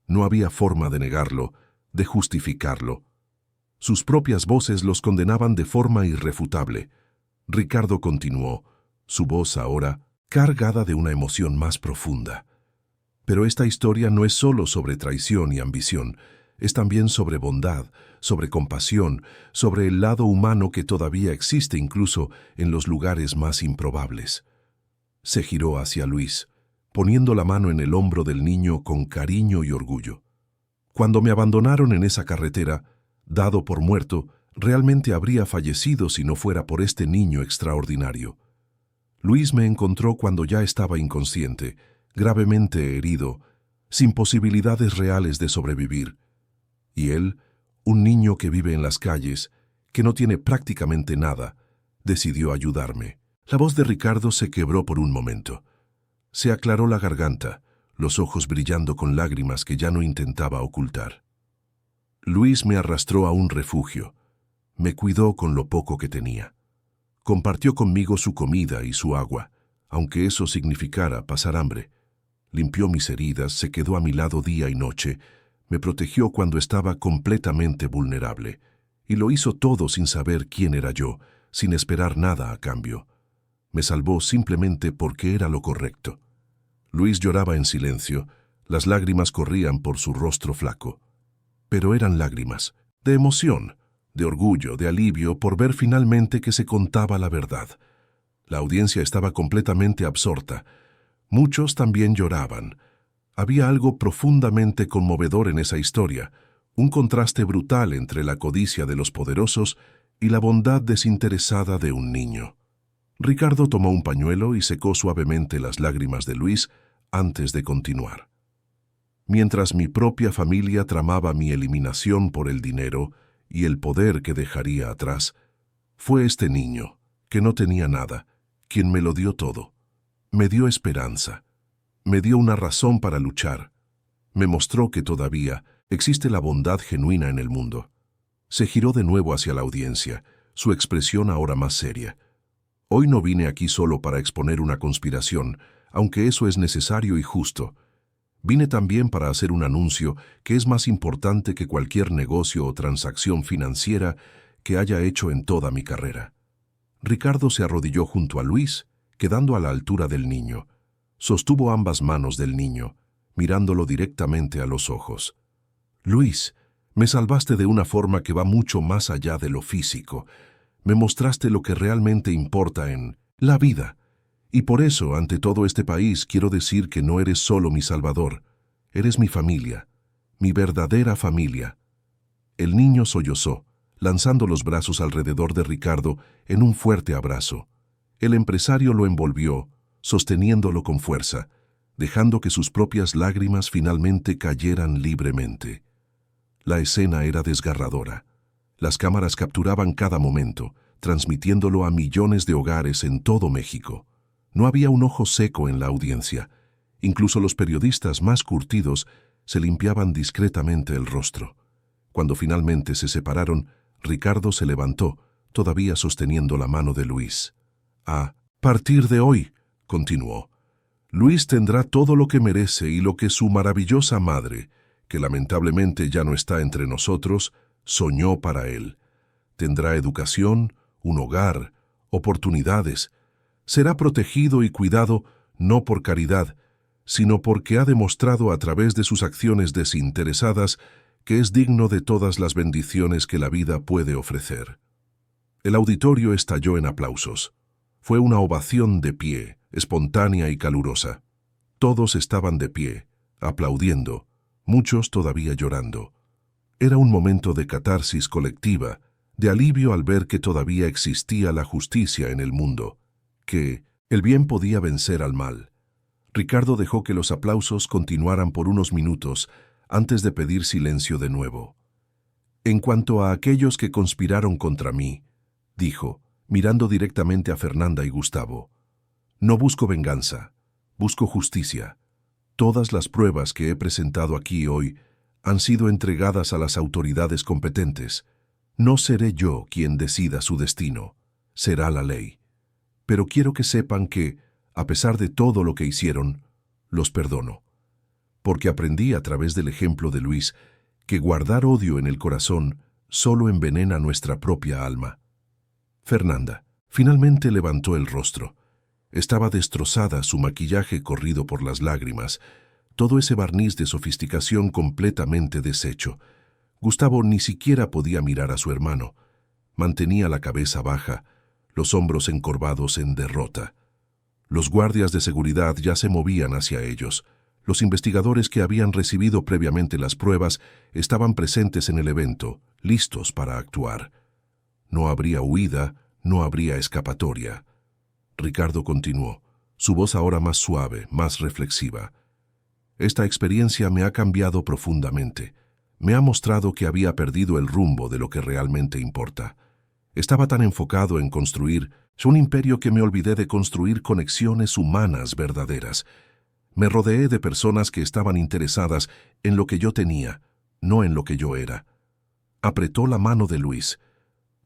No había forma de negarlo, de justificarlo. Sus propias voces los condenaban de forma irrefutable. Ricardo continuó, su voz ahora cargada de una emoción más profunda. Pero esta historia no es solo sobre traición y ambición, es también sobre bondad, sobre compasión, sobre el lado humano que todavía existe incluso en los lugares más improbables. Se giró hacia Luis, poniendo la mano en el hombro del niño con cariño y orgullo. Cuando me abandonaron en esa carretera, dado por muerto, realmente habría fallecido si no fuera por este niño extraordinario. Luis me encontró cuando ya estaba inconsciente, gravemente herido, sin posibilidades reales de sobrevivir. Y él, un niño que vive en las calles, que no tiene prácticamente nada, decidió ayudarme. La voz de Ricardo se quebró por un momento. Se aclaró la garganta, los ojos brillando con lágrimas que ya no intentaba ocultar. Luis me arrastró a un refugio. Me cuidó con lo poco que tenía. Compartió conmigo su comida y su agua, aunque eso significara pasar hambre. Limpió mis heridas, se quedó a mi lado día y noche, me protegió cuando estaba completamente vulnerable, y lo hizo todo sin saber quién era yo, sin esperar nada a cambio. Me salvó simplemente porque era lo correcto. Luis lloraba en silencio, las lágrimas corrían por su rostro flaco. Pero eran lágrimas, de emoción, de orgullo, de alivio por ver finalmente que se contaba la verdad. La audiencia estaba completamente absorta. Muchos también lloraban. Había algo profundamente conmovedor en esa historia, un contraste brutal entre la codicia de los poderosos y la bondad desinteresada de un niño. Ricardo tomó un pañuelo y secó suavemente las lágrimas de Luis antes de continuar. Mientras mi propia familia tramaba mi eliminación por el dinero y el poder que dejaría atrás, fue este niño, que no tenía nada, quien me lo dio todo. Me dio esperanza. Me dio una razón para luchar. Me mostró que todavía existe la bondad genuina en el mundo. Se giró de nuevo hacia la audiencia, su expresión ahora más seria. Hoy no vine aquí solo para exponer una conspiración, aunque eso es necesario y justo. Vine también para hacer un anuncio que es más importante que cualquier negocio o transacción financiera que haya hecho en toda mi carrera. Ricardo se arrodilló junto a Luis, quedando a la altura del niño. Sostuvo ambas manos del niño, mirándolo directamente a los ojos. Luis, me salvaste de una forma que va mucho más allá de lo físico. Me mostraste lo que realmente importa en la vida. Y por eso, ante todo este país, quiero decir que no eres solo mi salvador. Eres mi familia, mi verdadera familia. El niño sollozó, lanzando los brazos alrededor de Ricardo en un fuerte abrazo. El empresario lo envolvió, sosteniéndolo con fuerza, dejando que sus propias lágrimas finalmente cayeran libremente. La escena era desgarradora. Las cámaras capturaban cada momento, transmitiéndolo a millones de hogares en todo México. No había un ojo seco en la audiencia. Incluso los periodistas más curtidos se limpiaban discretamente el rostro. Cuando finalmente se separaron, Ricardo se levantó, todavía sosteniendo la mano de Luis. A partir de hoy, continuó, Luis tendrá todo lo que merece y lo que su maravillosa madre, que lamentablemente ya no está entre nosotros, soñó para él. Tendrá educación, un hogar, oportunidades. Será protegido y cuidado no por caridad, sino porque ha demostrado a través de sus acciones desinteresadas que es digno de todas las bendiciones que la vida puede ofrecer. El auditorio estalló en aplausos. Fue una ovación de pie, espontánea y calurosa. Todos estaban de pie, aplaudiendo, muchos todavía llorando. Era un momento de catarsis colectiva, de alivio al ver que todavía existía la justicia en el mundo, que el bien podía vencer al mal. Ricardo dejó que los aplausos continuaran por unos minutos antes de pedir silencio de nuevo. En cuanto a aquellos que conspiraron contra mí, dijo, mirando directamente a Fernanda y Gustavo, no busco venganza, busco justicia. Todas las pruebas que he presentado aquí hoy han sido entregadas a las autoridades competentes. No seré yo quien decida su destino, será la ley. pero quiero que sepan que, a pesar de todo lo que hicieron, los perdono. Porque aprendí a través del ejemplo de Luis que guardar odio en el corazón solo envenena nuestra propia alma. Fernanda finalmente levantó el rostro. Estaba destrozada, su maquillaje corrido por las lágrimas, todo ese barniz de sofisticación completamente deshecho. Gustavo ni siquiera podía mirar a su hermano. Mantenía la cabeza baja, los hombros encorvados en derrota. Los guardias de seguridad ya se movían hacia ellos. Los investigadores que habían recibido previamente las pruebas estaban presentes en el evento, listos para actuar. No habría huida, no habría escapatoria. Ricardo continuó, su voz ahora más suave, más reflexiva. Esta experiencia me ha cambiado profundamente. Me ha mostrado que había perdido el rumbo de lo que realmente importa. Estaba tan enfocado en construir un imperio que me olvidé de construir conexiones humanas verdaderas. Me rodeé de personas que estaban interesadas en lo que yo tenía, no en lo que yo era. Apretó la mano de Luis.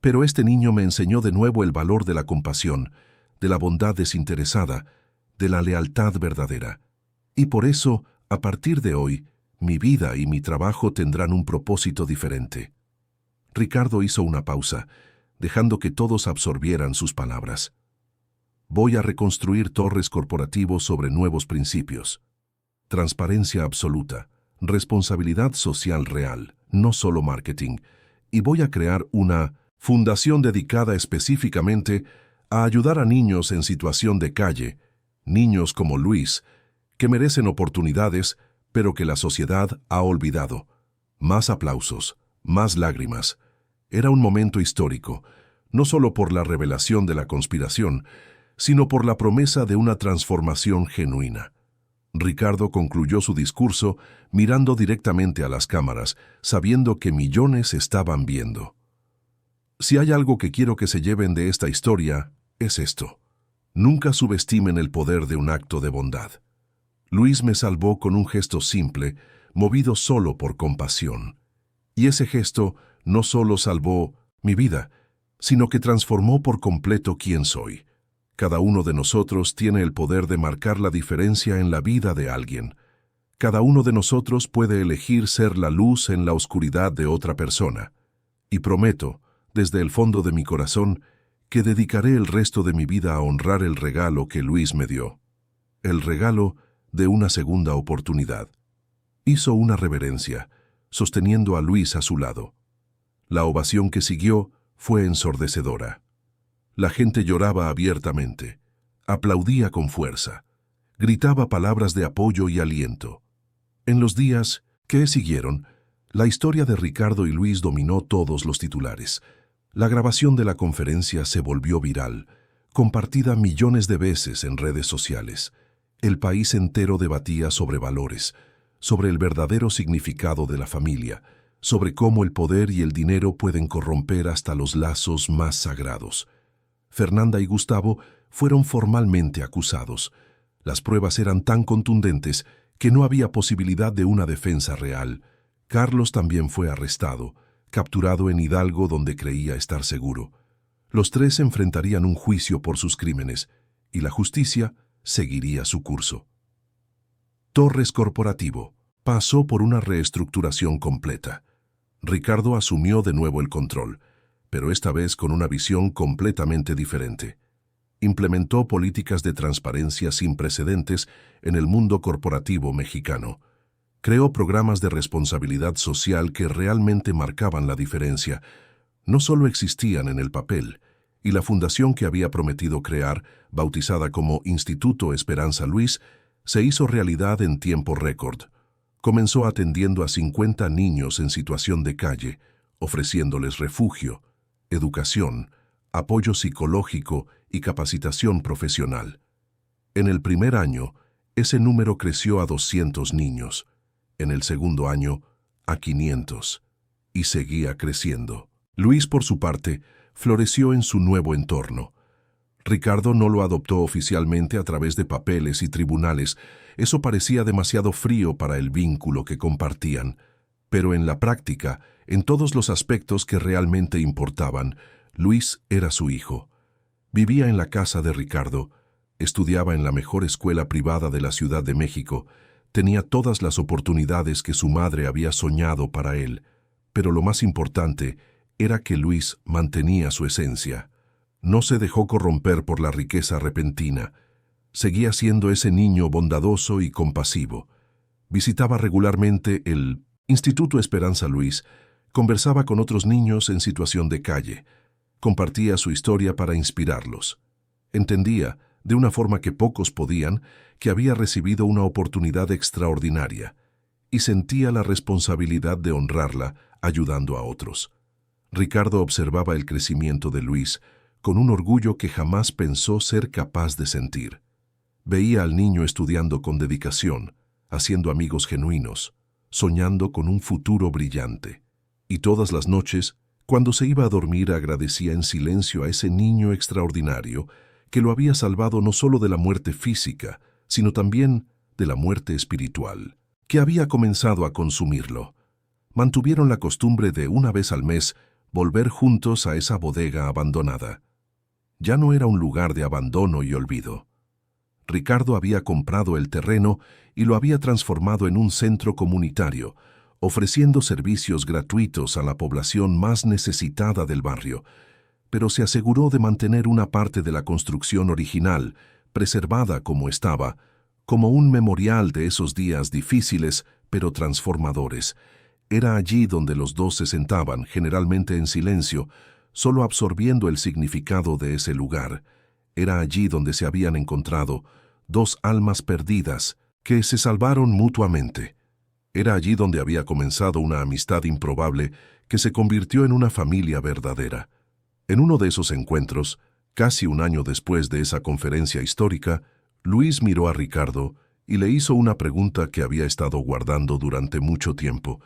Pero este niño me enseñó de nuevo el valor de la compasión, de la bondad desinteresada, de la lealtad verdadera. Y por eso, a partir de hoy, mi vida y mi trabajo tendrán un propósito diferente. Ricardo hizo una pausa, dejando que todos absorbieran sus palabras. Voy a reconstruir Torres Corporativo sobre nuevos principios. Transparencia absoluta, responsabilidad social real, no solo marketing. Y voy a crear una fundación dedicada específicamente a ayudar a niños en situación de calle, niños como Luis, que merecen oportunidades, pero que la sociedad ha olvidado. Más aplausos, más lágrimas. Era un momento histórico, no solo por la revelación de la conspiración, sino por la promesa de una transformación genuina. Ricardo concluyó su discurso mirando directamente a las cámaras, sabiendo que millones estaban viendo. Si hay algo que quiero que se lleven de esta historia, es esto. Nunca subestimen el poder de un acto de bondad. Luis me salvó con un gesto simple, movido solo por compasión. Y ese gesto no solo salvó mi vida, sino que transformó por completo quién soy. Cada uno de nosotros tiene el poder de marcar la diferencia en la vida de alguien. Cada uno de nosotros puede elegir ser la luz en la oscuridad de otra persona. Y prometo, desde el fondo de mi corazón, que dedicaré el resto de mi vida a honrar el regalo que Luis me dio. El regalo de una segunda oportunidad. Hizo una reverencia, sosteniendo a Luis a su lado. La ovación que siguió fue ensordecedora. La gente lloraba abiertamente, aplaudía con fuerza, gritaba palabras de apoyo y aliento. En los días que siguieron, la historia de Ricardo y Luis dominó todos los titulares. La grabación de la conferencia se volvió viral, compartida millones de veces en redes sociales. El país entero debatía sobre valores, sobre el verdadero significado de la familia, sobre cómo el poder y el dinero pueden corromper hasta los lazos más sagrados. Fernanda y Gustavo fueron formalmente acusados. Las pruebas eran tan contundentes que no había posibilidad de una defensa real. Carlos también fue arrestado, capturado en Hidalgo donde creía estar seguro. Los tres enfrentarían un juicio por sus crímenes, y la justicia seguiría su curso. Torres Corporativo pasó por una reestructuración completa. Ricardo asumió de nuevo el control, pero esta vez con una visión completamente diferente. Implementó políticas de transparencia sin precedentes en el mundo corporativo mexicano. Creó programas de responsabilidad social que realmente marcaban la diferencia. No solo existían en el papel, y la fundación que había prometido crear, bautizada como Instituto Esperanza Luis, se hizo realidad en tiempo récord. Comenzó atendiendo a 50 niños en situación de calle, ofreciéndoles refugio, educación, apoyo psicológico y capacitación profesional. En el primer año, ese número creció a 200 niños. En el segundo año, a 500. Y seguía creciendo. Luis, por su parte, floreció en su nuevo entorno. Ricardo no lo adoptó oficialmente a través de papeles y tribunales. Eso parecía demasiado frío para el vínculo que compartían. Pero en la práctica, en todos los aspectos que realmente importaban, Luis era su hijo. Vivía en la casa de Ricardo, estudiaba en la mejor escuela privada de la Ciudad de México, tenía todas las oportunidades que su madre había soñado para él, pero lo más importante era que Luis mantenía su esencia. No se dejó corromper por la riqueza repentina. Seguía siendo ese niño bondadoso y compasivo. Visitaba regularmente el Instituto Esperanza Luis, conversaba con otros niños en situación de calle, compartía su historia para inspirarlos. Entendía, de una forma que pocos podían, que había recibido una oportunidad extraordinaria, y sentía la responsabilidad de honrarla ayudando a otros. Ricardo observaba el crecimiento de Luis con un orgullo que jamás pensó ser capaz de sentir. Veía al niño estudiando con dedicación, haciendo amigos genuinos, soñando con un futuro brillante. Y todas las noches, cuando se iba a dormir, agradecía en silencio a ese niño extraordinario que lo había salvado no solo de la muerte física, sino también de la muerte espiritual, que había comenzado a consumirlo. Mantuvieron la costumbre de, una vez al mes, volver juntos a esa bodega abandonada. Ya no era un lugar de abandono y olvido. Ricardo había comprado el terreno y lo había transformado en un centro comunitario, ofreciendo servicios gratuitos a la población más necesitada del barrio, pero se aseguró de mantener una parte de la construcción original, preservada como estaba, como un memorial de esos días difíciles pero transformadores. Era allí donde los dos se sentaban, generalmente en silencio, solo absorbiendo el significado de ese lugar. Era allí donde se habían encontrado dos almas perdidas que se salvaron mutuamente. Era allí donde había comenzado una amistad improbable que se convirtió en una familia verdadera. En uno de esos encuentros, casi un año después de esa conferencia histórica, Luis miró a Ricardo y le hizo una pregunta que había estado guardando durante mucho tiempo.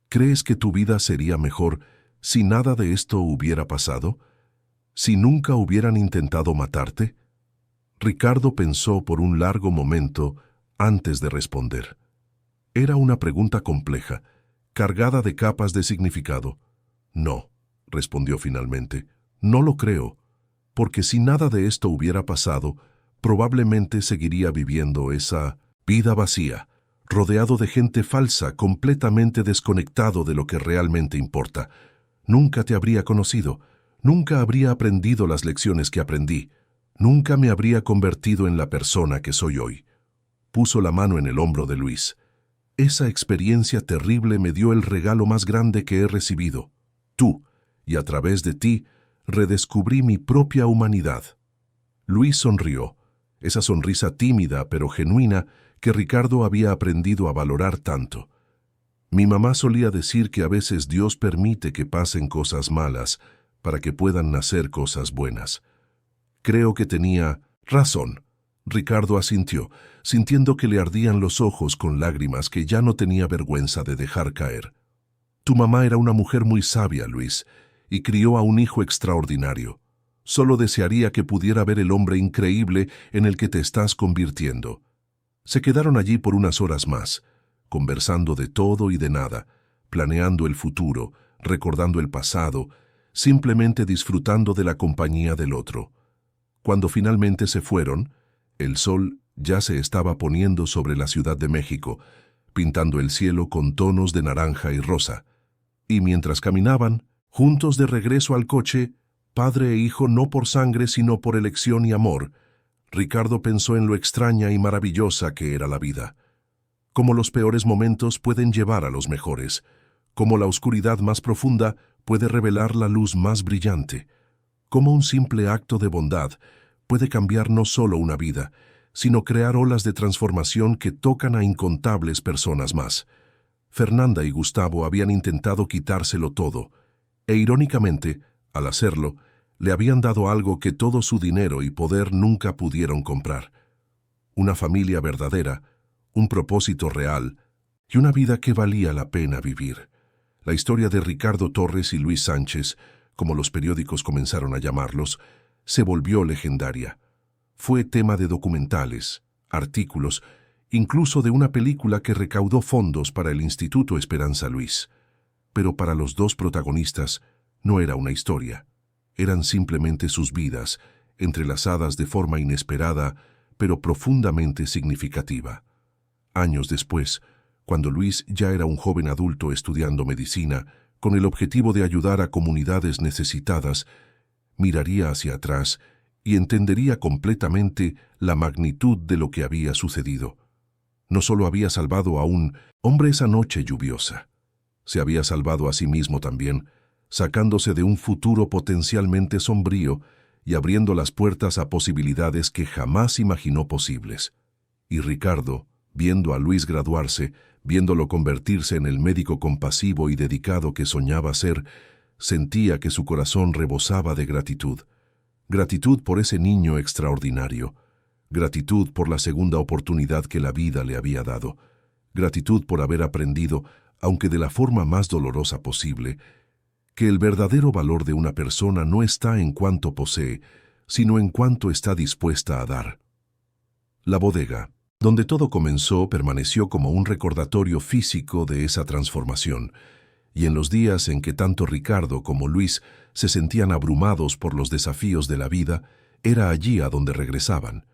¿Crees que tu vida sería mejor si nada de esto hubiera pasado? ¿Si nunca hubieran intentado matarte? Ricardo pensó por un largo momento antes de responder. Era una pregunta compleja, cargada de capas de significado. No, respondió finalmente, no lo creo, porque si nada de esto hubiera pasado, probablemente seguiría viviendo esa vida vacía, rodeado de gente falsa, completamente desconectado de lo que realmente importa. Nunca te habría conocido, nunca habría aprendido las lecciones que aprendí, nunca me habría convertido en la persona que soy hoy. Puso la mano en el hombro de Luis. Esa experiencia terrible me dio el regalo más grande que he recibido. Tú, y a través de ti, redescubrí mi propia humanidad. Luis sonrió, esa sonrisa tímida pero genuina que Ricardo había aprendido a valorar tanto. Mi mamá solía decir que a veces Dios permite que pasen cosas malas para que puedan nacer cosas buenas. Creo que tenía razón. Ricardo asintió, sintiendo que le ardían los ojos con lágrimas que ya no tenía vergüenza de dejar caer. Tu mamá era una mujer muy sabia, Luis, y crió a un hijo extraordinario. Solo desearía que pudiera ver el hombre increíble en el que te estás convirtiendo. Se quedaron allí por unas horas más, conversando de todo y de nada, planeando el futuro, recordando el pasado, simplemente disfrutando de la compañía del otro. Cuando finalmente se fueron, el sol ya se estaba poniendo sobre la Ciudad de México, pintando el cielo con tonos de naranja y rosa. Y mientras caminaban, juntos de regreso al coche, padre e hijo no por sangre sino por elección y amor, Ricardo pensó en lo extraña y maravillosa que era la vida. Cómo los peores momentos pueden llevar a los mejores, cómo la oscuridad más profunda puede revelar la luz más brillante, cómo un simple acto de bondad puede cambiar no solo una vida, sino crear olas de transformación que tocan a incontables personas más. Fernanda y Gustavo habían intentado quitárselo todo, e irónicamente, al hacerlo, le habían dado algo que todo su dinero y poder nunca pudieron comprar. Una familia verdadera, un propósito real y una vida que valía la pena vivir. La historia de Ricardo Torres y Luis Sánchez, como los periódicos comenzaron a llamarlos, se volvió legendaria. Fue tema de documentales, artículos, incluso de una película que recaudó fondos para el Instituto Esperanza Luis. Pero para los dos protagonistas no era una historia. Eran simplemente sus vidas, entrelazadas de forma inesperada, pero profundamente significativa. Años después, cuando Luis ya era un joven adulto estudiando medicina, con el objetivo de ayudar a comunidades necesitadas, miraría hacia atrás y entendería completamente la magnitud de lo que había sucedido. No solo había salvado a un hombre esa noche lluviosa, se había salvado a sí mismo también, sacándose de un futuro potencialmente sombrío y abriendo las puertas a posibilidades que jamás imaginó posibles. Y Ricardo, viendo a Luis graduarse, viéndolo convertirse en el médico compasivo y dedicado que soñaba ser, sentía que su corazón rebosaba de gratitud. Gratitud por ese niño extraordinario. Gratitud por la segunda oportunidad que la vida le había dado. Gratitud por haber aprendido, aunque de la forma más dolorosa posible, que el verdadero valor de una persona no está en cuánto posee, sino en cuánto está dispuesta a dar. La bodega, donde todo comenzó, permaneció como un recordatorio físico de esa transformación, y en los días en que tanto Ricardo como Luis se sentían abrumados por los desafíos de la vida, era allí a donde regresaban.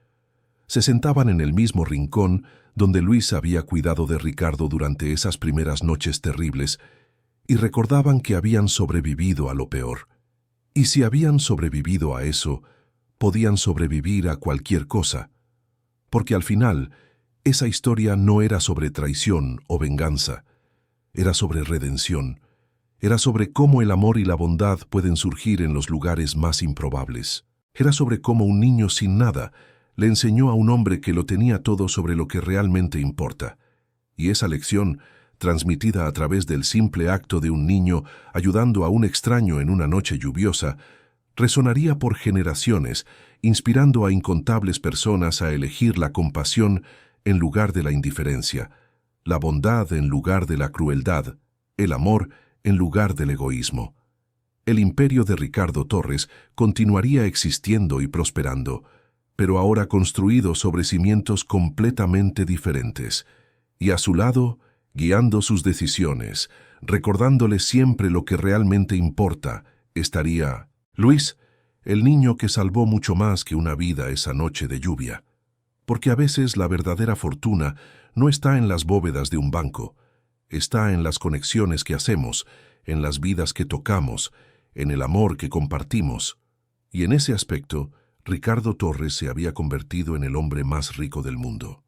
Se sentaban en el mismo rincón donde Luis había cuidado de Ricardo durante esas primeras noches terribles, y recordaban que habían sobrevivido a lo peor. Y si habían sobrevivido a eso, podían sobrevivir a cualquier cosa. Porque al final, esa historia no era sobre traición o venganza, era sobre redención, era sobre cómo el amor y la bondad pueden surgir en los lugares más improbables. Era sobre cómo un niño sin nada le enseñó a un hombre que lo tenía todo sobre lo que realmente importa. Y esa lección, transmitida a través del simple acto de un niño ayudando a un extraño en una noche lluviosa, resonaría por generaciones, inspirando a incontables personas a elegir la compasión en lugar de la indiferencia, la bondad en lugar de la crueldad, el amor en lugar del egoísmo. El imperio de Ricardo Torres continuaría existiendo y prosperando, pero ahora construido sobre cimientos completamente diferentes, y a su lado, guiando sus decisiones, recordándole siempre lo que realmente importa, estaría Luis, el niño que salvó mucho más que una vida esa noche de lluvia. Porque a veces la verdadera fortuna no está en las bóvedas de un banco, está en las conexiones que hacemos, en las vidas que tocamos, en el amor que compartimos. Y en ese aspecto, Ricardo Torres se había convertido en el hombre más rico del mundo.